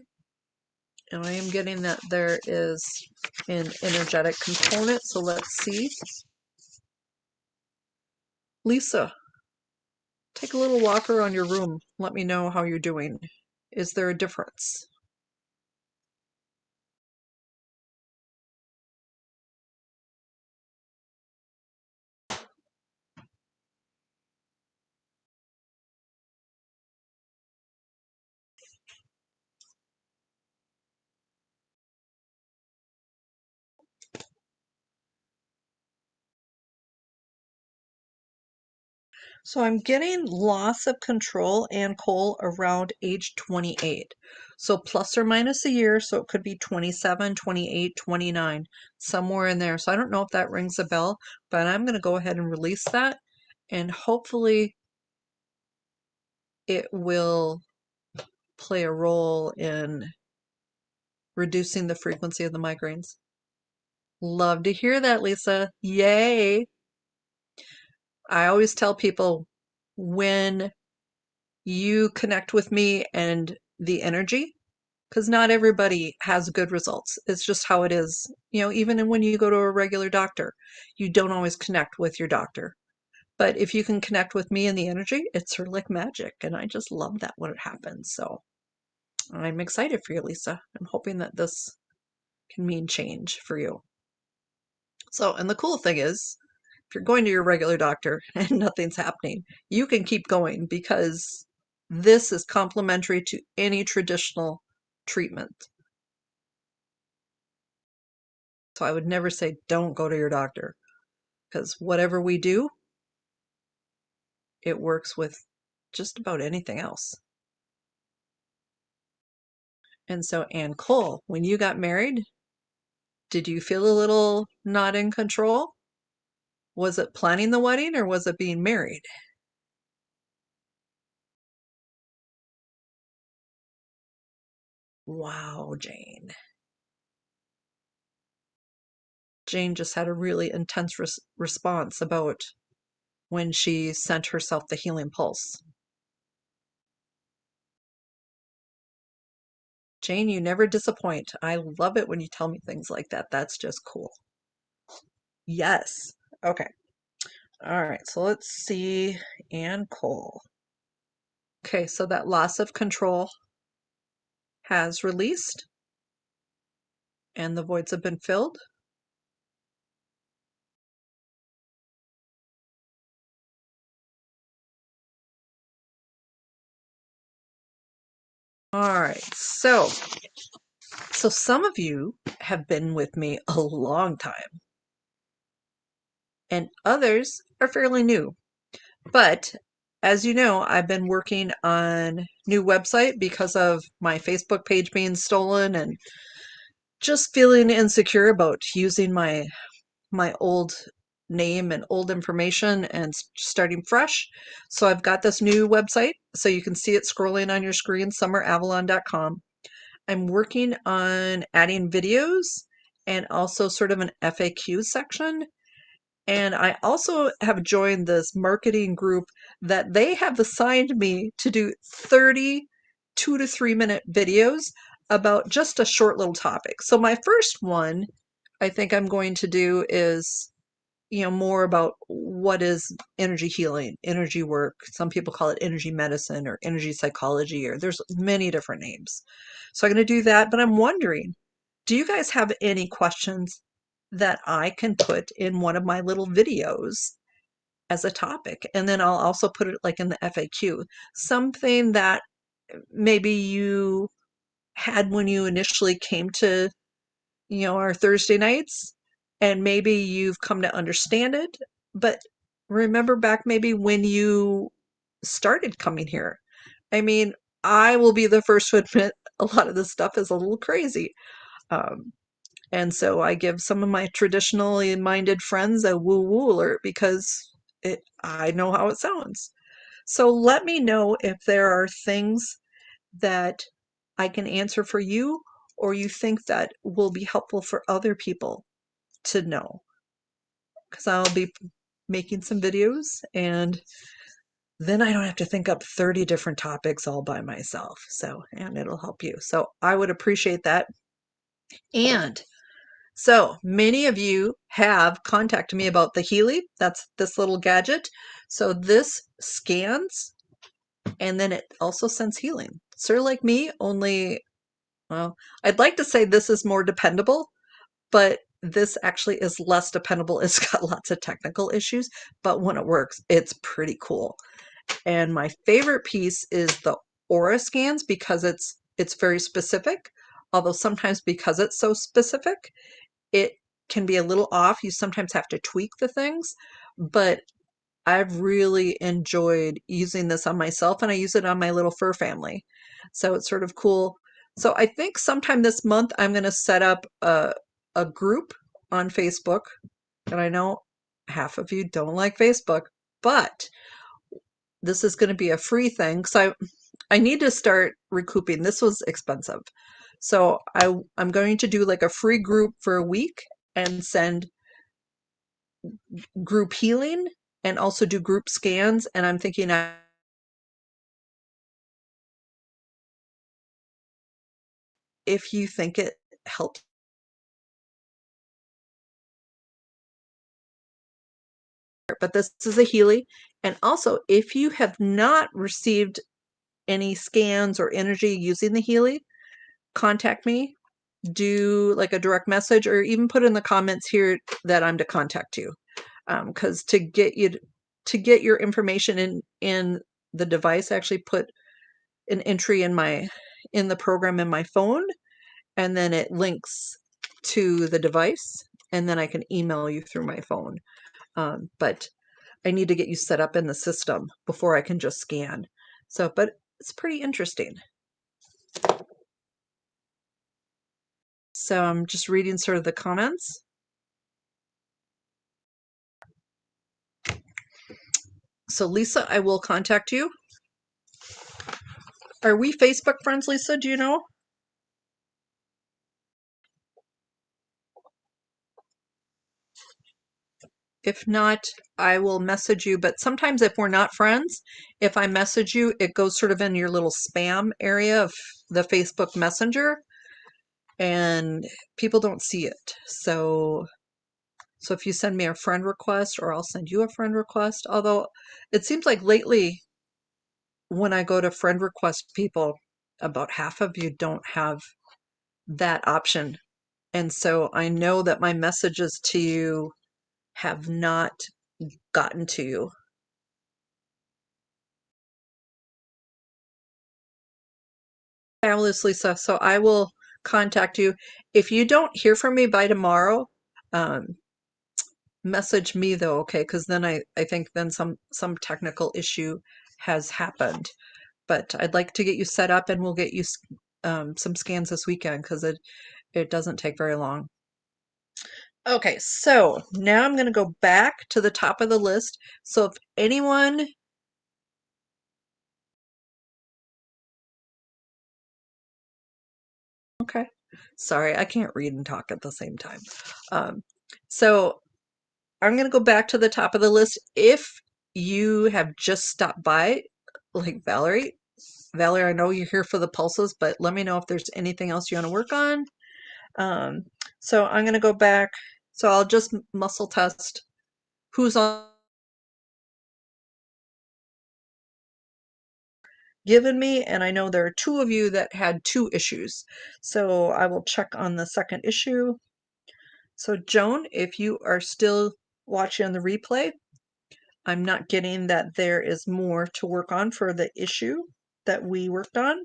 Speaker 1: And I am getting that there is an energetic component, so let's see. Lisa, take a little walk around your room. Let me know how you're doing. Is there a difference? So I'm getting loss of control and Cole around age 28. So plus or minus a year, so it could be 27, 28, 29, somewhere in there. So I don't know if that rings a bell, but I'm going to go ahead and release that, and hopefully it will play a role in reducing the frequency of the migraines. Love to hear that, Lisa. Yay! I always tell people, when you connect with me and the energy, because not everybody has good results. It's just how it is. You know, even when you go to a regular doctor, you don't always connect with your doctor. But if you can connect with me and the energy, it's sort of like magic. And I just love that when it happens. So I'm excited for you, Lisa. I'm hoping that this can mean change for you. So, and the cool thing is, if you're going to your regular doctor and nothing's happening, you can keep going, because this is complementary to any traditional treatment. So I would never say don't go to your doctor, because whatever we do, it works with just about anything else. And so, Ann Cole, when you got married, did you feel a little not in control? Was it planning the wedding, or was it being married? Wow, Jane. Jane just had a really intense response about when she sent herself the healing pulse. Jane, you never disappoint. I love it when you tell me things like that. That's just cool. Yes. Okay. All right. So let's see. Ann Cole. Okay. So that loss of control has released and the voids have been filled. All right. So some of you have been with me a long time, and others are fairly new. But as you know, I've been working on new website because of my Facebook page being stolen, and just feeling insecure about using my old name and old information and starting fresh. So I've got this new website, so you can see it scrolling on your screen, summeravalon.com. I'm working on adding videos and also sort of an FAQ section. And I also have joined this marketing group that they have assigned me to do 30 2 to 3 minute videos about just a short little topic. So my first one I think I'm going to do is, more about what is energy healing, energy work. Some people call it energy medicine or energy psychology, or there's many different names. So I'm going to do that, but I'm wondering, do you guys have any questions that I can put in one of my little videos as a topic? And then I'll also put it like in the FAQ, something that maybe you had when you initially came to, our Thursday nights, and maybe you've come to understand it, but remember back maybe when you started coming here. I mean, I will be the first to admit a lot of this stuff is a little crazy. Um, and so I give some of my traditionally minded friends a woo woo alert, because I know how it sounds. So let me know if there are things that I can answer for you, or you think that will be helpful for other people to know. Because I'll be making some videos, and then I don't have to think up 30 different topics all by myself. So, and it'll help you. So I would appreciate that. And so many of you have contacted me about the Healy. That's this little gadget. So this scans, and then it also sends healing. Sort of like me, only, well, I'd like to say this is more dependable, but this actually is less dependable. It's got lots of technical issues, but when it works, it's pretty cool. And my favorite piece is the aura scans, because it's very specific. Although sometimes, because it's so specific, it can be a little off. You sometimes have to tweak the things, but I've really enjoyed using this on myself, and I use it on my little fur family. So it's sort of cool. So I think sometime this month I'm going to set up a group on Facebook. And I know half of you don't like Facebook, but this is going to be a free thing because I need to start recouping. This was expensive. So I'm going to do like a free group for a week and send group healing and also do group scans. And I'm thinking if you think it helps, but this is a Healy. And also, if you have not received any scans or energy using the Healy, contact me, do like a direct message, or even put in the comments here that I'm to contact you. Because to get your information in the device, I actually put an entry in the program in my phone, and then it links to the device, and then I can email you through my phone. But I need to get you set up in the system before I can just scan. So, but it's pretty interesting. So I'm just reading sort of the comments. So Lisa, I will contact you. Are we Facebook friends, Lisa? Do you know? If not, I will message you. But sometimes if we're not friends, if I message you, it goes sort of in your little spam area of the Facebook Messenger, and people don't see it. So if you send me a friend request, or I'll send you a friend request, although it seems like lately when I go to friend request people, about half of you don't have that option. And so I know that my messages to you have not gotten to you. Fabulous, Lisa. So I will contact you. If you don't hear from me by tomorrow, um, message me though, okay? Because then I think then some technical issue has happened. But I'd like to get you set up, and we'll get you some scans this weekend because it doesn't take very long. Okay, so now I'm going to go back to the top of the list. So if anyone Okay. Sorry, I can't read and talk at the same time. Um, so I'm going to go back to the top of the list. If you have just stopped by, like Valerie, I know you're here for the pulses, but let me know if there's anything else you want to work on. Um, so I'm going to go back. So I'll just muscle test who's on given me, and I know there are two of you that had two issues. So I will check on the second issue. So Joan, if you are still watching on the replay, I'm not getting that there is more to work on for the issue that we worked on.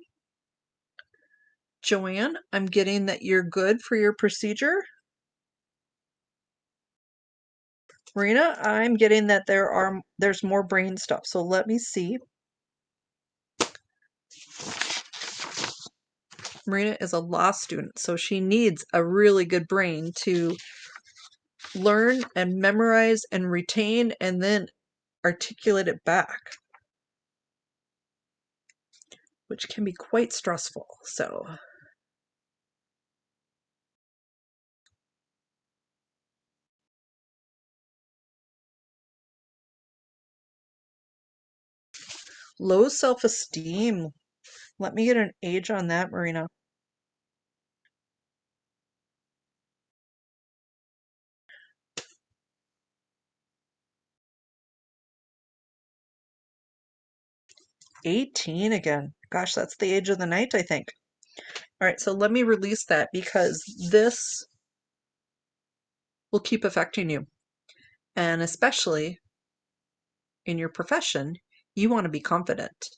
Speaker 1: Joanne, I'm getting that you're good for your procedure. Marina, I'm getting that there's more brain stuff. So let me see. Marina is a law student, so she needs a really good brain to learn and memorize and retain and then articulate it back, which can be quite stressful. So low self-esteem. Let me get an age on that, Marina. '18 again. Gosh, that's the age of the night, I think. All right, so let me release that because this will keep affecting you. And especially in your profession, you want to be confident.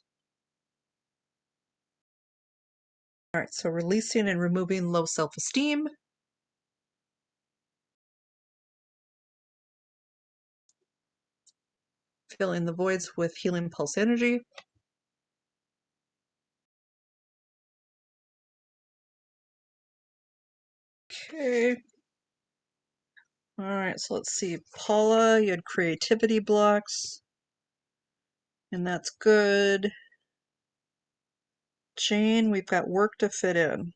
Speaker 1: All right, so releasing and removing low self-esteem. filling the voids with healing pulse energy. Okay. All right, so let's see. Paula, you had creativity blocks, and that's good. Jane, we've got work to fit in.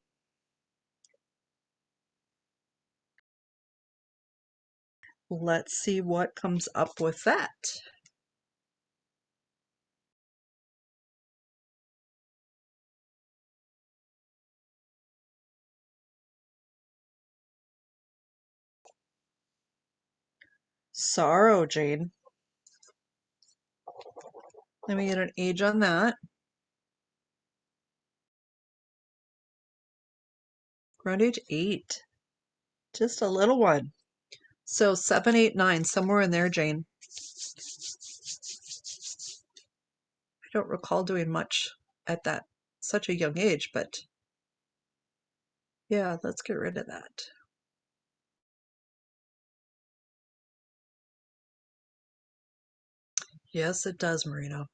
Speaker 1: Let's see what comes up with that. Sorrow, Jane. Let me get an age on that. Ground age 8. Just a little one. So 7, 8, 9, somewhere in there, Jane. I don't recall doing much at that such a young age, but yeah, let's get rid of that. Yes, it does, Marino.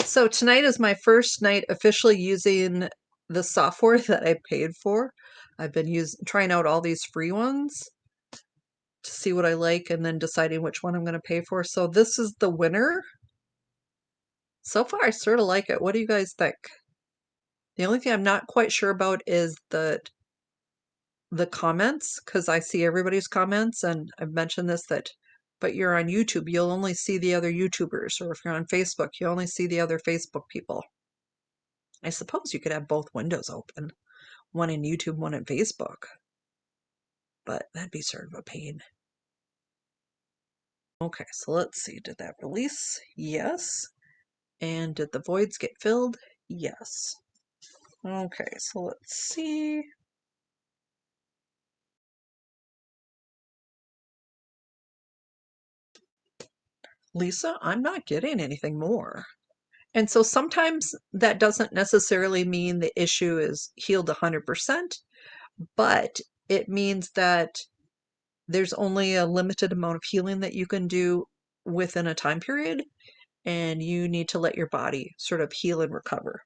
Speaker 1: So tonight is my first night officially using the software that I paid for. I've been trying out all these free ones to see what I like and then deciding which one I'm going to pay for. So this is the winner. So far, I sort of like it. What do you guys think? The only thing I'm not quite sure about is the comments, because I see everybody's comments, and I've mentioned this but you're on YouTube, you'll only see the other YouTubers, or if you're on Facebook, you only see the other Facebook people. I suppose you could have both windows open, one in YouTube, one in Facebook, but that'd be sort of a pain. Okay, so let's see, did that release? Yes. And did the voids get filled? Yes. Okay, so let's see. Lisa, I'm not getting anything more. And so sometimes that doesn't necessarily mean the issue is healed 100%, but it means that there's only a limited amount of healing that you can do within a time period, and you need to let your body sort of heal and recover.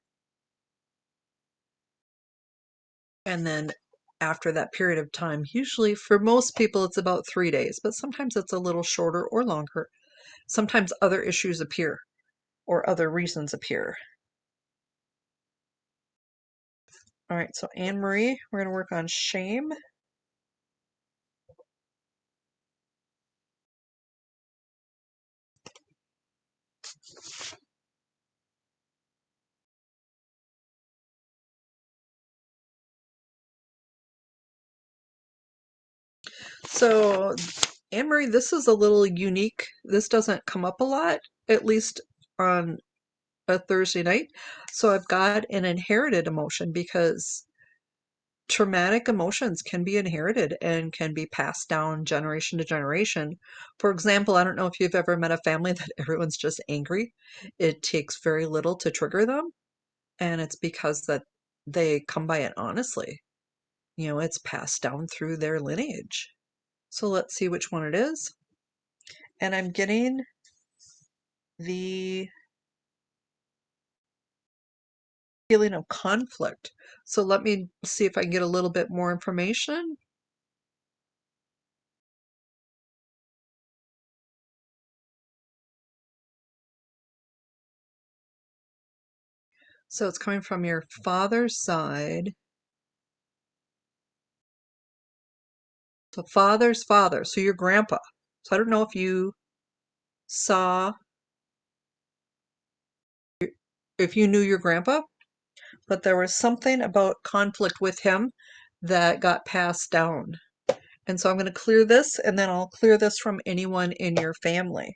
Speaker 1: And then after that period of time, usually for most people it's about 3 days, but sometimes it's a little shorter or longer. Sometimes other issues appear or other reasons appear. All right, so Anne Marie, we're going to work on shame. So, Anne Marie, this is a little unique. This doesn't come up a lot, at least on a Thursday night. So I've got an inherited emotion, because traumatic emotions can be inherited and can be passed down generation to generation. For example, I don't know if you've ever met a family that everyone's just angry. It takes very little to trigger them, and it's because that they come by it honestly. You know, it's passed down through their lineage. So let's see which one it is. And I'm getting the feeling of conflict. So let me see if I can get a little bit more information. So it's coming from your father's side. So father's father, so your grandpa. So I don't know if you saw, if you knew your grandpa, but there was something about conflict with him that got passed down. And so I'm going to clear this, and then I'll clear this from anyone in your family.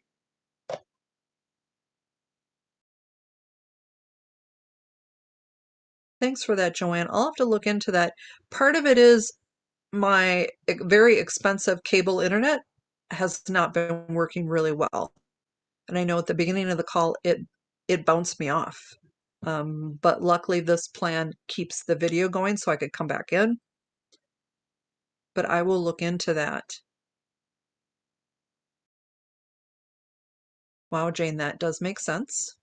Speaker 1: Thanks for that, Joanne. I'll have to look into that. Part of it is my very expensive cable internet has not been working really well. And I know at the beginning of the call, it bounced me off. But luckily this plan keeps the video going so I could come back in. But I will look into that. Wow, Jane, that does make sense.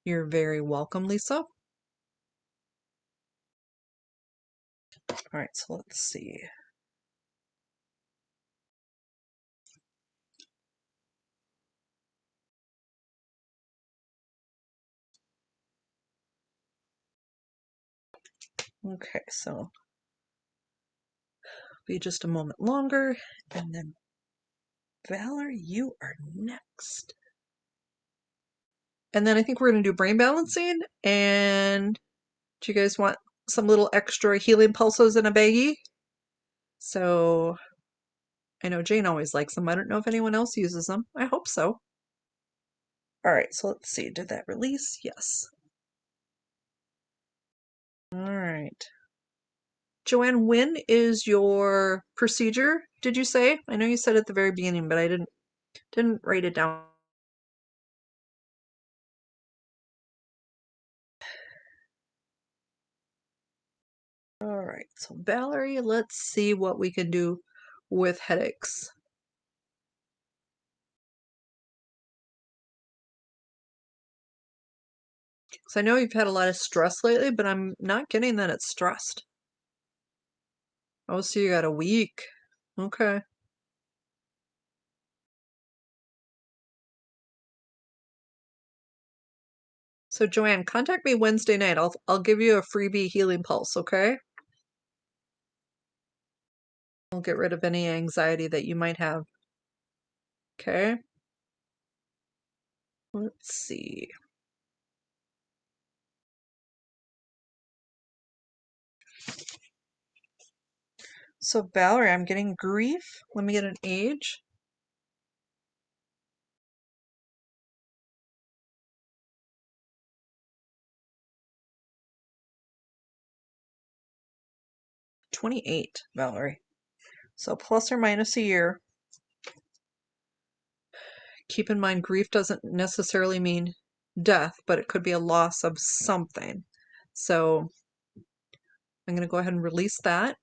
Speaker 1: You're very welcome, Lisa. All right, so let's see. Okay, so be just a moment longer, and then Valerie, you are next. And then I think we're going to do brain balancing. And do you guys want some little extra healing pulses in a baggie? So I know Jane always likes them. I don't know if anyone else uses them. I hope so. All right, so let's see. Did that release? Yes. All right. Joanne, when is your procedure, did you say? I know you said at the very beginning, but I didn't write it down. All right, so Valerie, let's see what we can do with headaches. So I know you've had a lot of stress lately, but I'm not getting that it's stressed. Oh, so you got a week. Okay. So Joanne, contact me Wednesday night. I'll give you a freebie healing pulse, okay? I'll get rid of any anxiety that you might have. Okay? Let's see. So Valerie, I'm getting grief. Let me get an age. '28, Valerie. So plus or minus a year. Keep in mind, grief doesn't necessarily mean death, but it could be a loss of something. So I'm going to go ahead and release that.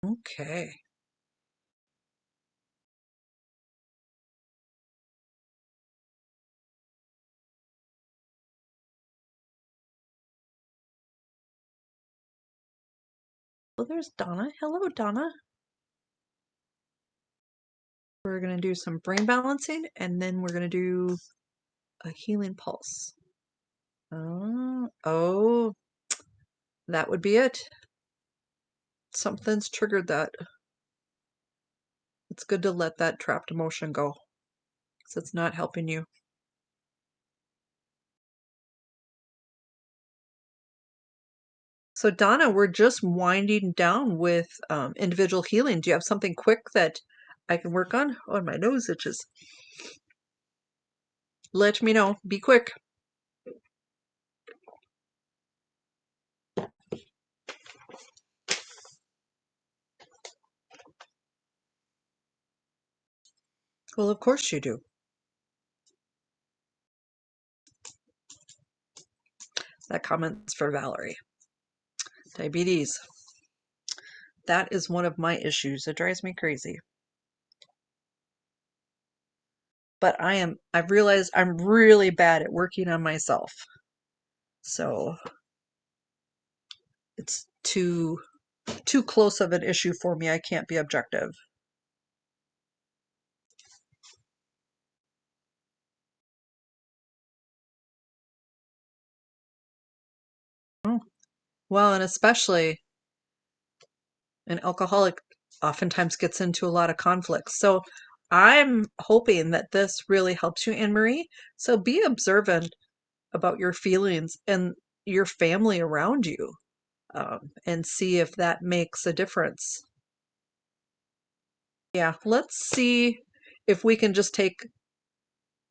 Speaker 1: Okay. Well, there's Donna. Hello, Donna. We're going to do some brain balancing, and then we're going to do a healing pulse. Oh, that would be it. Something's triggered that. It's good to let that trapped emotion go, because it's not helping you. So Donna, we're just winding down with individual healing. Do you have something quick that I can work on? Oh, my nose itches. Let me know. Be quick. Well, of course you do. That comment's for Valerie. Diabetes. That is one of my issues. It drives me crazy. But I've realized I'm really bad at working on myself. So it's too close of an issue for me. I can't be objective. Oh, well, and especially an alcoholic oftentimes gets into a lot of conflicts. So I'm hoping that this really helps you, Anne Marie. So be observant about your feelings and your family around you, and see if that makes a difference. Yeah, let's see if we can just take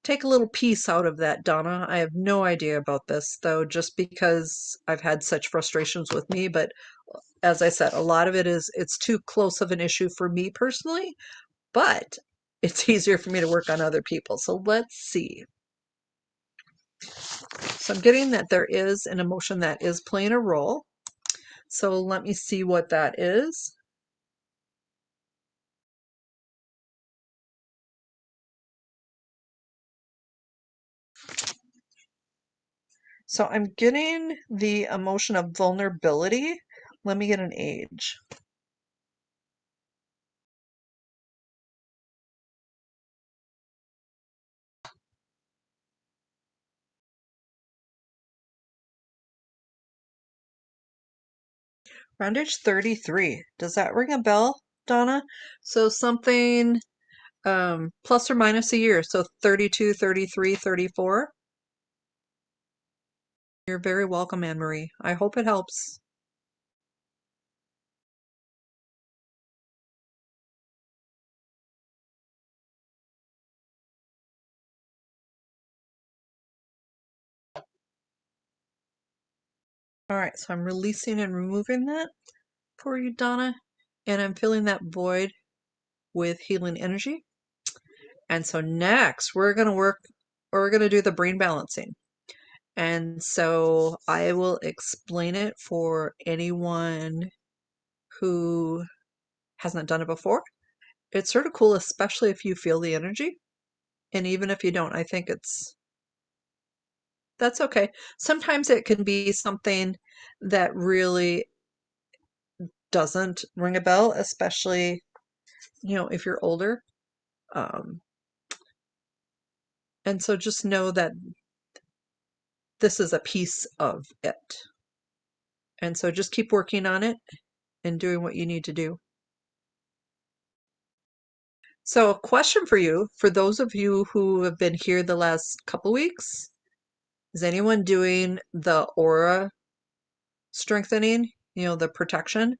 Speaker 1: take a little piece out of that, Donna. I have no idea about this, though, just because I've had such frustrations with me. But as I said, a lot of it is it's too close of an issue for me personally, but it's easier for me to work on other people. So let's see. So I'm getting that there is an emotion that is playing a role. So let me see what that is. So I'm getting the emotion of vulnerability. Let me get an age. Round age 33. Does that ring a bell, Donna? So something plus or minus a year. So 32, 33, 34. You're very welcome, Anne Marie. I hope it helps. All right, so I'm releasing and removing that for you, Donna. And I'm filling that void with healing energy. And so next we're going to do the brain balancing. And so I will explain it for anyone who hasn't done it before. It's sort of cool, especially if you feel the energy. And even if you don't, I think that's okay. Sometimes it can be something that really doesn't ring a bell, especially, if you're older. Um, and so just know that this is a piece of it. And so just keep working on it and doing what you need to do. So, a question for you, for those of you who have been here the last couple weeks, is anyone doing the aura strengthening, the protection?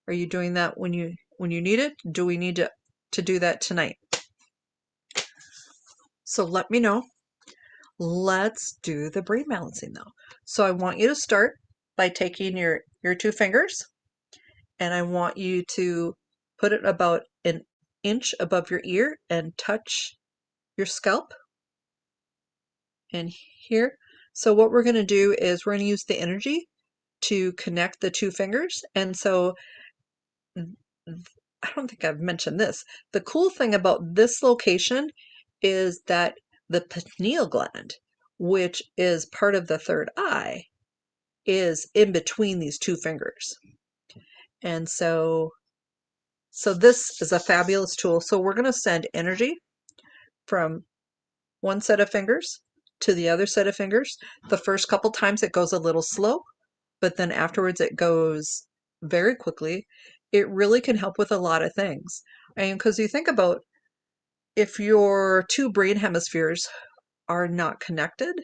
Speaker 1: Are you doing that when you need it? Do we need to do that tonight? So let me know. Let's do the brain balancing though. So I want you to start by taking your two fingers and I want you to put it about an inch above your ear and touch your scalp and here. So what we're going to do is we're going to use the energy to connect the two fingers. And so I don't think I've mentioned this. The cool thing about this location is that the pineal gland, which is part of the third eye, is in between these two fingers. And so this is a fabulous tool. So we're going to send energy from one set of fingers to the other set of fingers. The first couple times it goes a little slow, but then afterwards it goes very quickly. It really can help with a lot of things. And because you think about if your two brain hemispheres are not connected,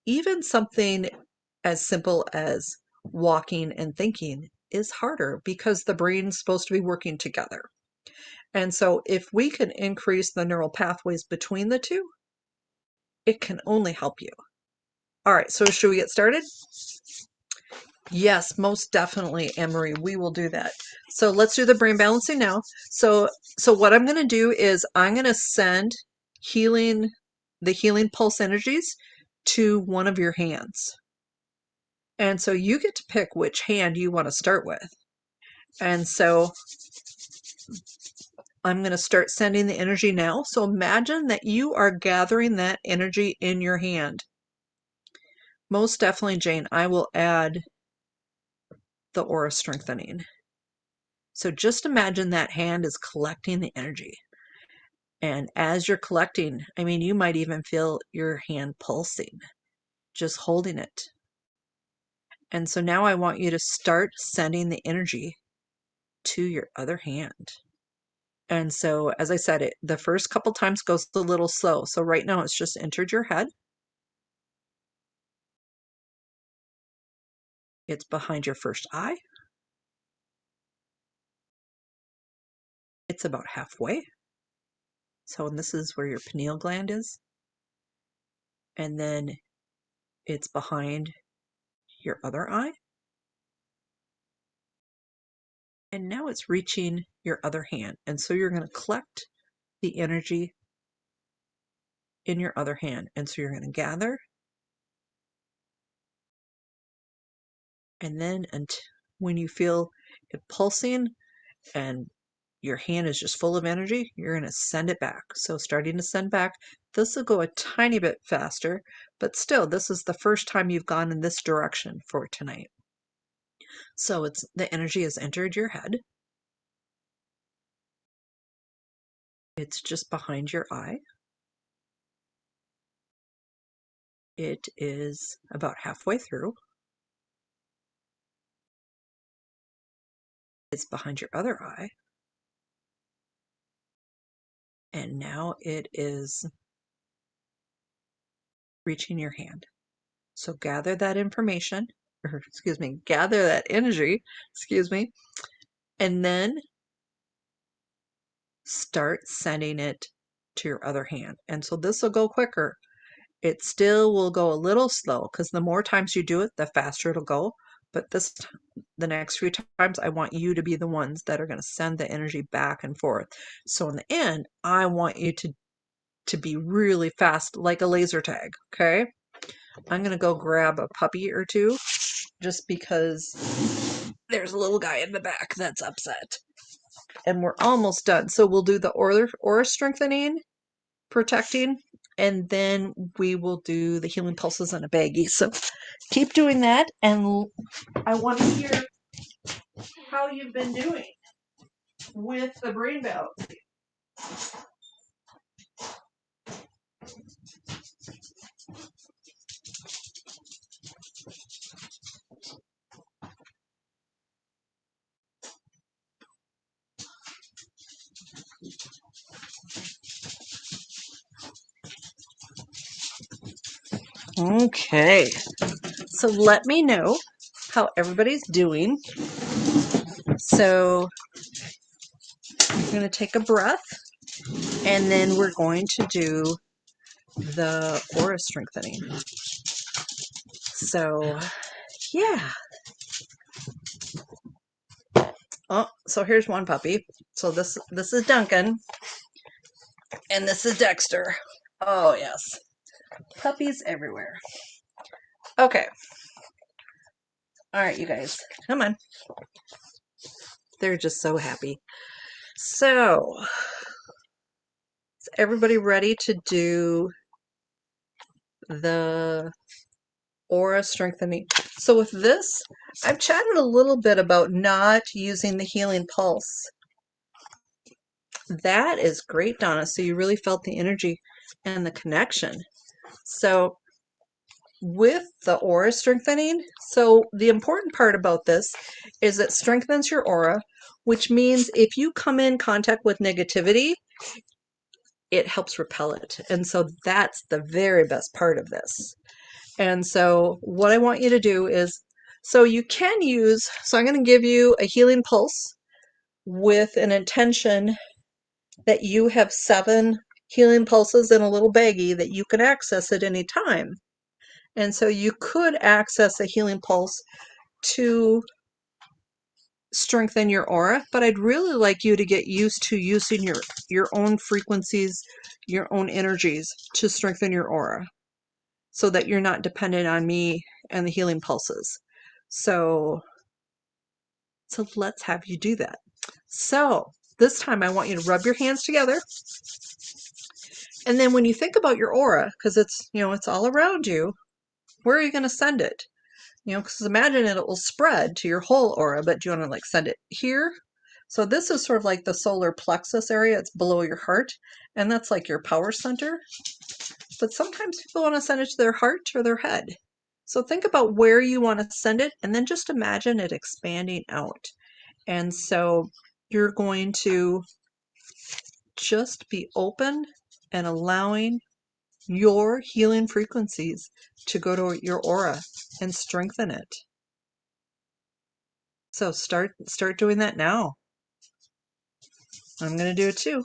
Speaker 1: even something as simple as walking and thinking is harder because the brain's supposed to be working together. And so if we can increase the neural pathways between the two, it can only help you. All right, so should we get started? Yes, most definitely, Anne-Marie, we will do that. So let's do the brain balancing now. So what I'm going to do is I'm going to send the healing pulse energies to one of your hands. And so you get to pick which hand you want to start with. And so I'm going to start sending the energy now. So imagine that you are gathering that energy in your hand. Most definitely, Jane, I will add the aura strengthening. So just imagine that hand is collecting the energy. And as you're collecting, I mean, you might even feel your hand pulsing, just holding it. And so now I want you to start sending the energy to your other hand. And so, as I said, the first couple times goes a little slow. So right now it's just entered your head. It's behind your first eye. It's about halfway. So, and this is where your pineal gland is. And then it's behind your other eye. And now it's reaching your other hand. And so you're going to collect the energy in your other hand. And so you're going to gather. And then when you feel it pulsing and your hand is just full of energy, you're going to send it back. So starting to send back, this will go a tiny bit faster, but still, this is the first time you've gone in this direction for tonight. So it's the energy has entered your head. It's just behind your eye. It is about halfway through. It's behind your other eye. And now it is reaching your hand. So gather that information, or excuse me, gather that energy, excuse me, and then start sending it to your other hand. And so this will go quicker. It still will go a little slow because the more times you do it, the faster it'll go. But the next few times, I want you to be the ones that are going to send the energy back and forth. So in the end, I want you to be really fast, like a laser tag. Okay. I'm going to go grab a puppy or two just because there's a little guy in the back that's upset. And we're almost done. So we'll do the aura strengthening, protecting, and then we will do the healing pulses in a baggie. So keep doing that, and I want to hear how you've been doing with the brain balance. Okay, so let me know how everybody's doing. So I'm going to take a breath, and then we're going to do the aura strengthening. So, yeah. Oh, so here's one puppy. So this is Duncan, and this is Dexter. Oh, yes. Puppies everywhere. Okay. All right, you guys. Come on. They're just so happy. So, is everybody ready to do the aura strengthening? So with this, I've chatted a little bit about not using the healing pulse. That is great, Donna. So you really felt the energy and the connection. So with the aura strengthening, so the important part about this is it strengthens your aura, which means if you come in contact with negativity, it helps repel it. And so that's the very best part of this. And so what I want you to do is, so you can use, so I'm going to give you a healing pulse with an intention that you have 7 healing pulses in a little baggie that you can access at any time. And so you could access a healing pulse to strengthen your aura, but I'd really like you to get used to using your own frequencies, your own energies to strengthen your aura so that you're not dependent on me and the healing pulses. So let's have you do that. So this time I want you to rub your hands together. And then when you think about your aura, because it's, it's all around you, where are you going to send it? Because imagine it will spread to your whole aura, but do you want to like send it here? So this is sort of like the solar plexus area. It's below your heart, and that's like your power center. But sometimes people want to send it to their heart or their head. So think about where you want to send it, and then just imagine it expanding out. And so you're going to just be open and allowing your healing frequencies to go to your aura and strengthen it. So start doing that now. I'm going to do it too.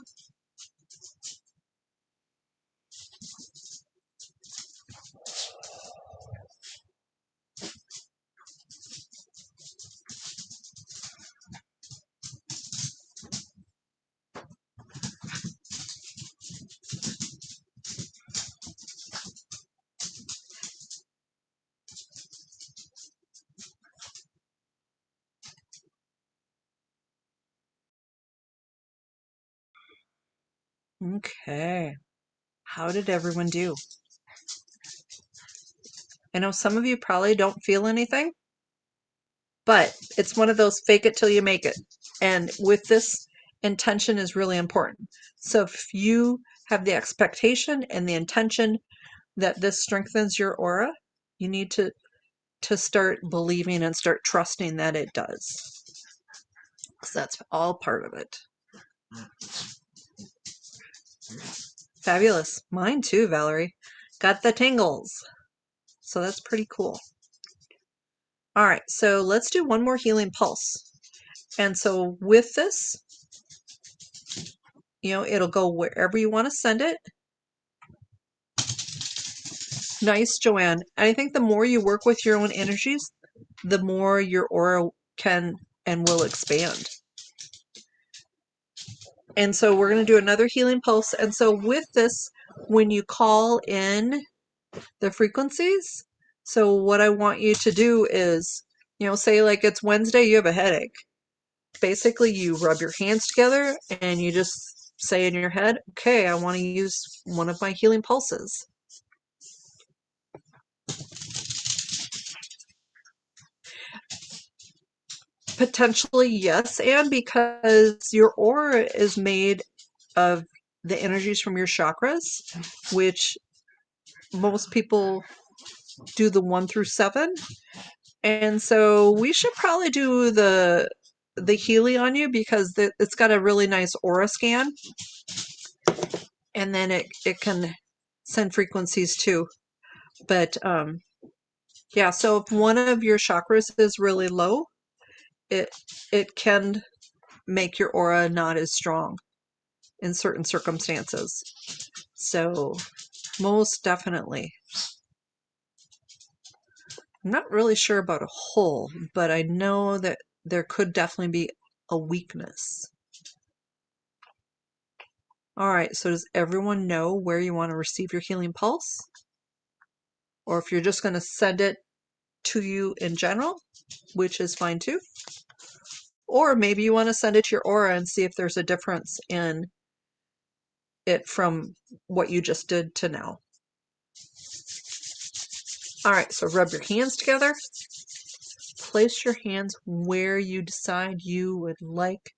Speaker 1: Okay. How did everyone do? I know some of you probably don't feel anything, but it's one of those fake it till you make it. And with this, intention is really important. So if you have the expectation and the intention that this strengthens your aura, you need to start believing and start trusting that it does. So that's all part of it. Fabulous. Mine too, Valerie. Got the tingles. So that's pretty cool. All right, so let's do one more healing pulse. And so with this, it'll go wherever you want to send it. Nice, Joanne. And I think the more you work with your own energies, the more your aura can and will expand. And so we're going to do another healing pulse. And so with this, when you call in the frequencies, so what I want you to do is, say like it's Wednesday, you have a headache. Basically, you rub your hands together and you just say in your head, okay, I want to use one of my healing pulses. Potentially, yes, and because your aura is made of the energies from your chakras, which most people do the 1 through 7. And so we should probably do the Healy on you because it's got a really nice aura scan. And then it can send frequencies too. But yeah, so if one of your chakras is really low, it can make your aura not as strong in certain circumstances. So most definitely. I'm not really sure about a hole, but I know that there could definitely be a weakness. All right, so does everyone know where you want to receive your healing pulse? Or if you're just going to send it to you in general, which is fine too. Or maybe you want to send it to your aura and see if there's a difference in it from what you just did to now. All right, so rub your hands together. Place your hands where you decide you would like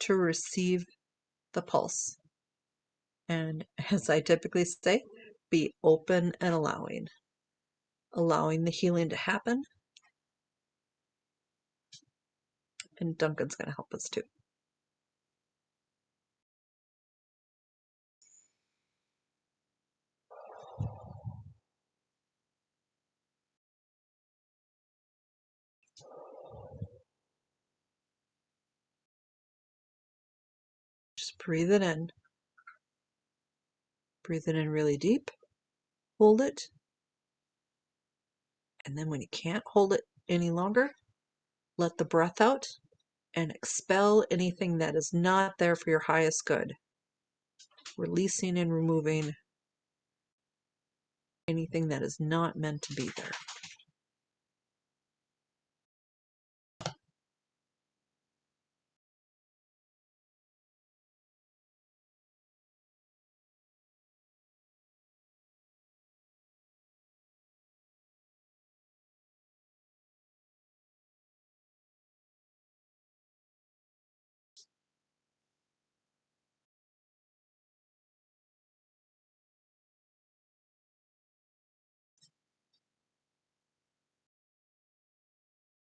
Speaker 1: to receive the pulse. And as I typically say, be open and allowing. Allowing the healing to happen. And Duncan's going to help us too. Just breathe it in. Breathe it in really deep. Hold it. And then when you can't hold it any longer, let the breath out and expel anything that is not there for your highest good. Releasing and removing anything that is not meant to be there.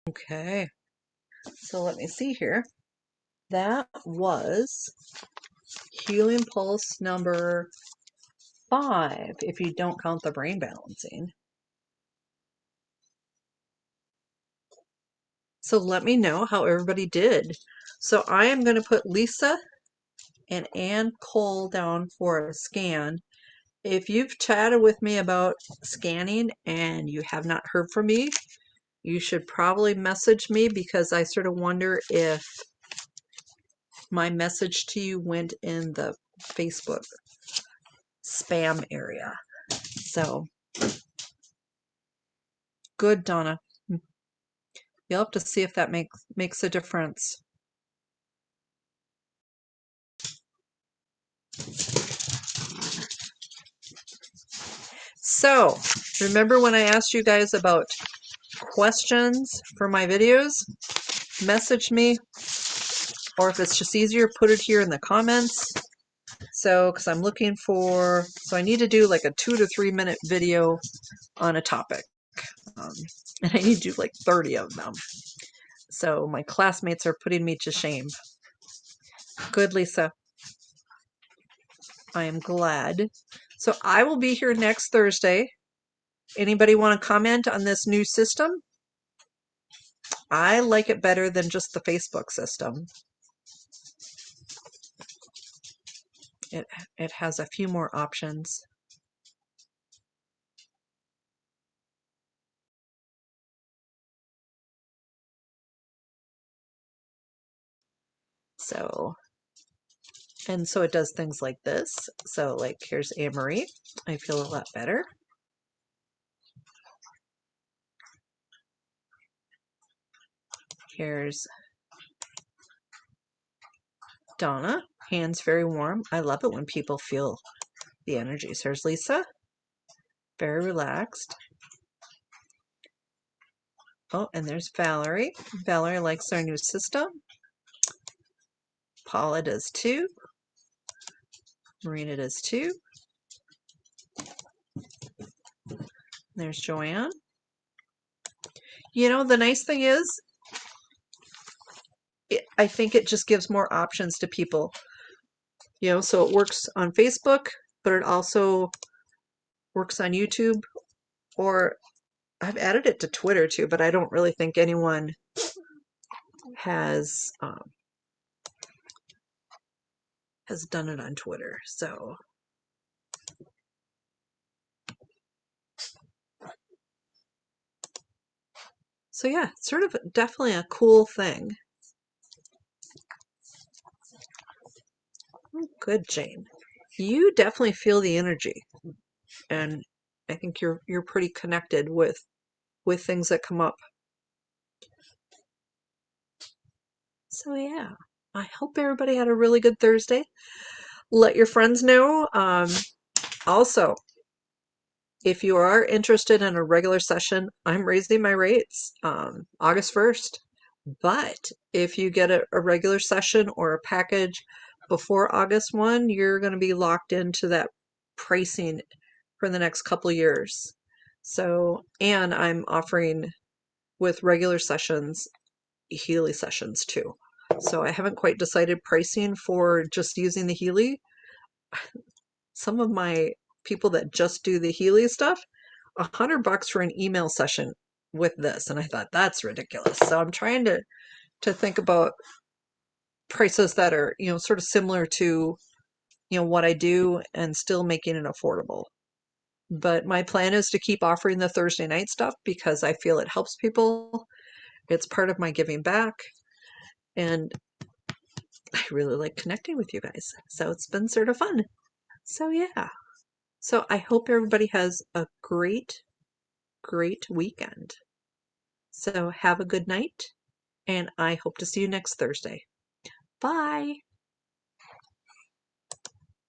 Speaker 1: Okay, so let me see here. That was healing pulse number 5, if you don't count the brain balancing. So let me know how everybody did. So I am going to put Lisa and Ann Cole down for a scan. If you've chatted with me about scanning and you have not heard from me, you should probably message me because I sort of wonder if my message to you went in the Facebook spam area. So, good, Donna. You'll have to see if that makes a difference. So, remember when I asked you guys about questions for my videos? Message me, or if it's just easier, put it here in the comments. So, because I'm looking for, so I need to do like a 2 to 3 minute video on a topic. And I need to do like 30 of them. So my classmates are putting me to shame. Good, Lisa. I am glad. So I will be here next Thursday. Anybody want to comment on this new system? I like it better than just the Facebook system. It has a few more options. So, and so it does things like this. So like here's Anne-Marie. I feel a lot better. Here's Donna. Hands very warm. I love it when people feel the energies. Here's Lisa. Very relaxed. Oh, and there's Valerie. Valerie likes our new system. Paula does too. Marina does too. There's Joanne. You know, the nice thing is, I think it just gives more options to people. You know, so it works on Facebook, but it also works on YouTube, or I've added it to Twitter too, but I don't really think anyone has done it on Twitter. So yeah, it's sort of definitely a cool thing. Oh, good, Jane. You definitely feel the energy, and I think you're pretty connected with things that come up. So yeah, I hope everybody had a really good Thursday. Let your friends know. Also, if you are interested in a regular session, I'm raising my rates August 1st. But if you get a regular session or a package before August 1, you're going to be locked into that pricing for the next couple years. So, and I'm offering with regular sessions, Healy sessions too. So I haven't quite decided pricing for just using the Healy. Some of my people that just do the Healy stuff, $100 for an email session with this, and I thought that's ridiculous. So I'm trying to think about prices that are, you know, sort of similar to, you know, what I do and still making it affordable. But my plan is to keep offering the Thursday night stuff because I feel it helps people. It's part of my giving back, and I really like connecting with you guys. So it's been sort of fun. So yeah. So I hope everybody has a great, great weekend. So have a good night, and I hope to see you next Thursday. Bye.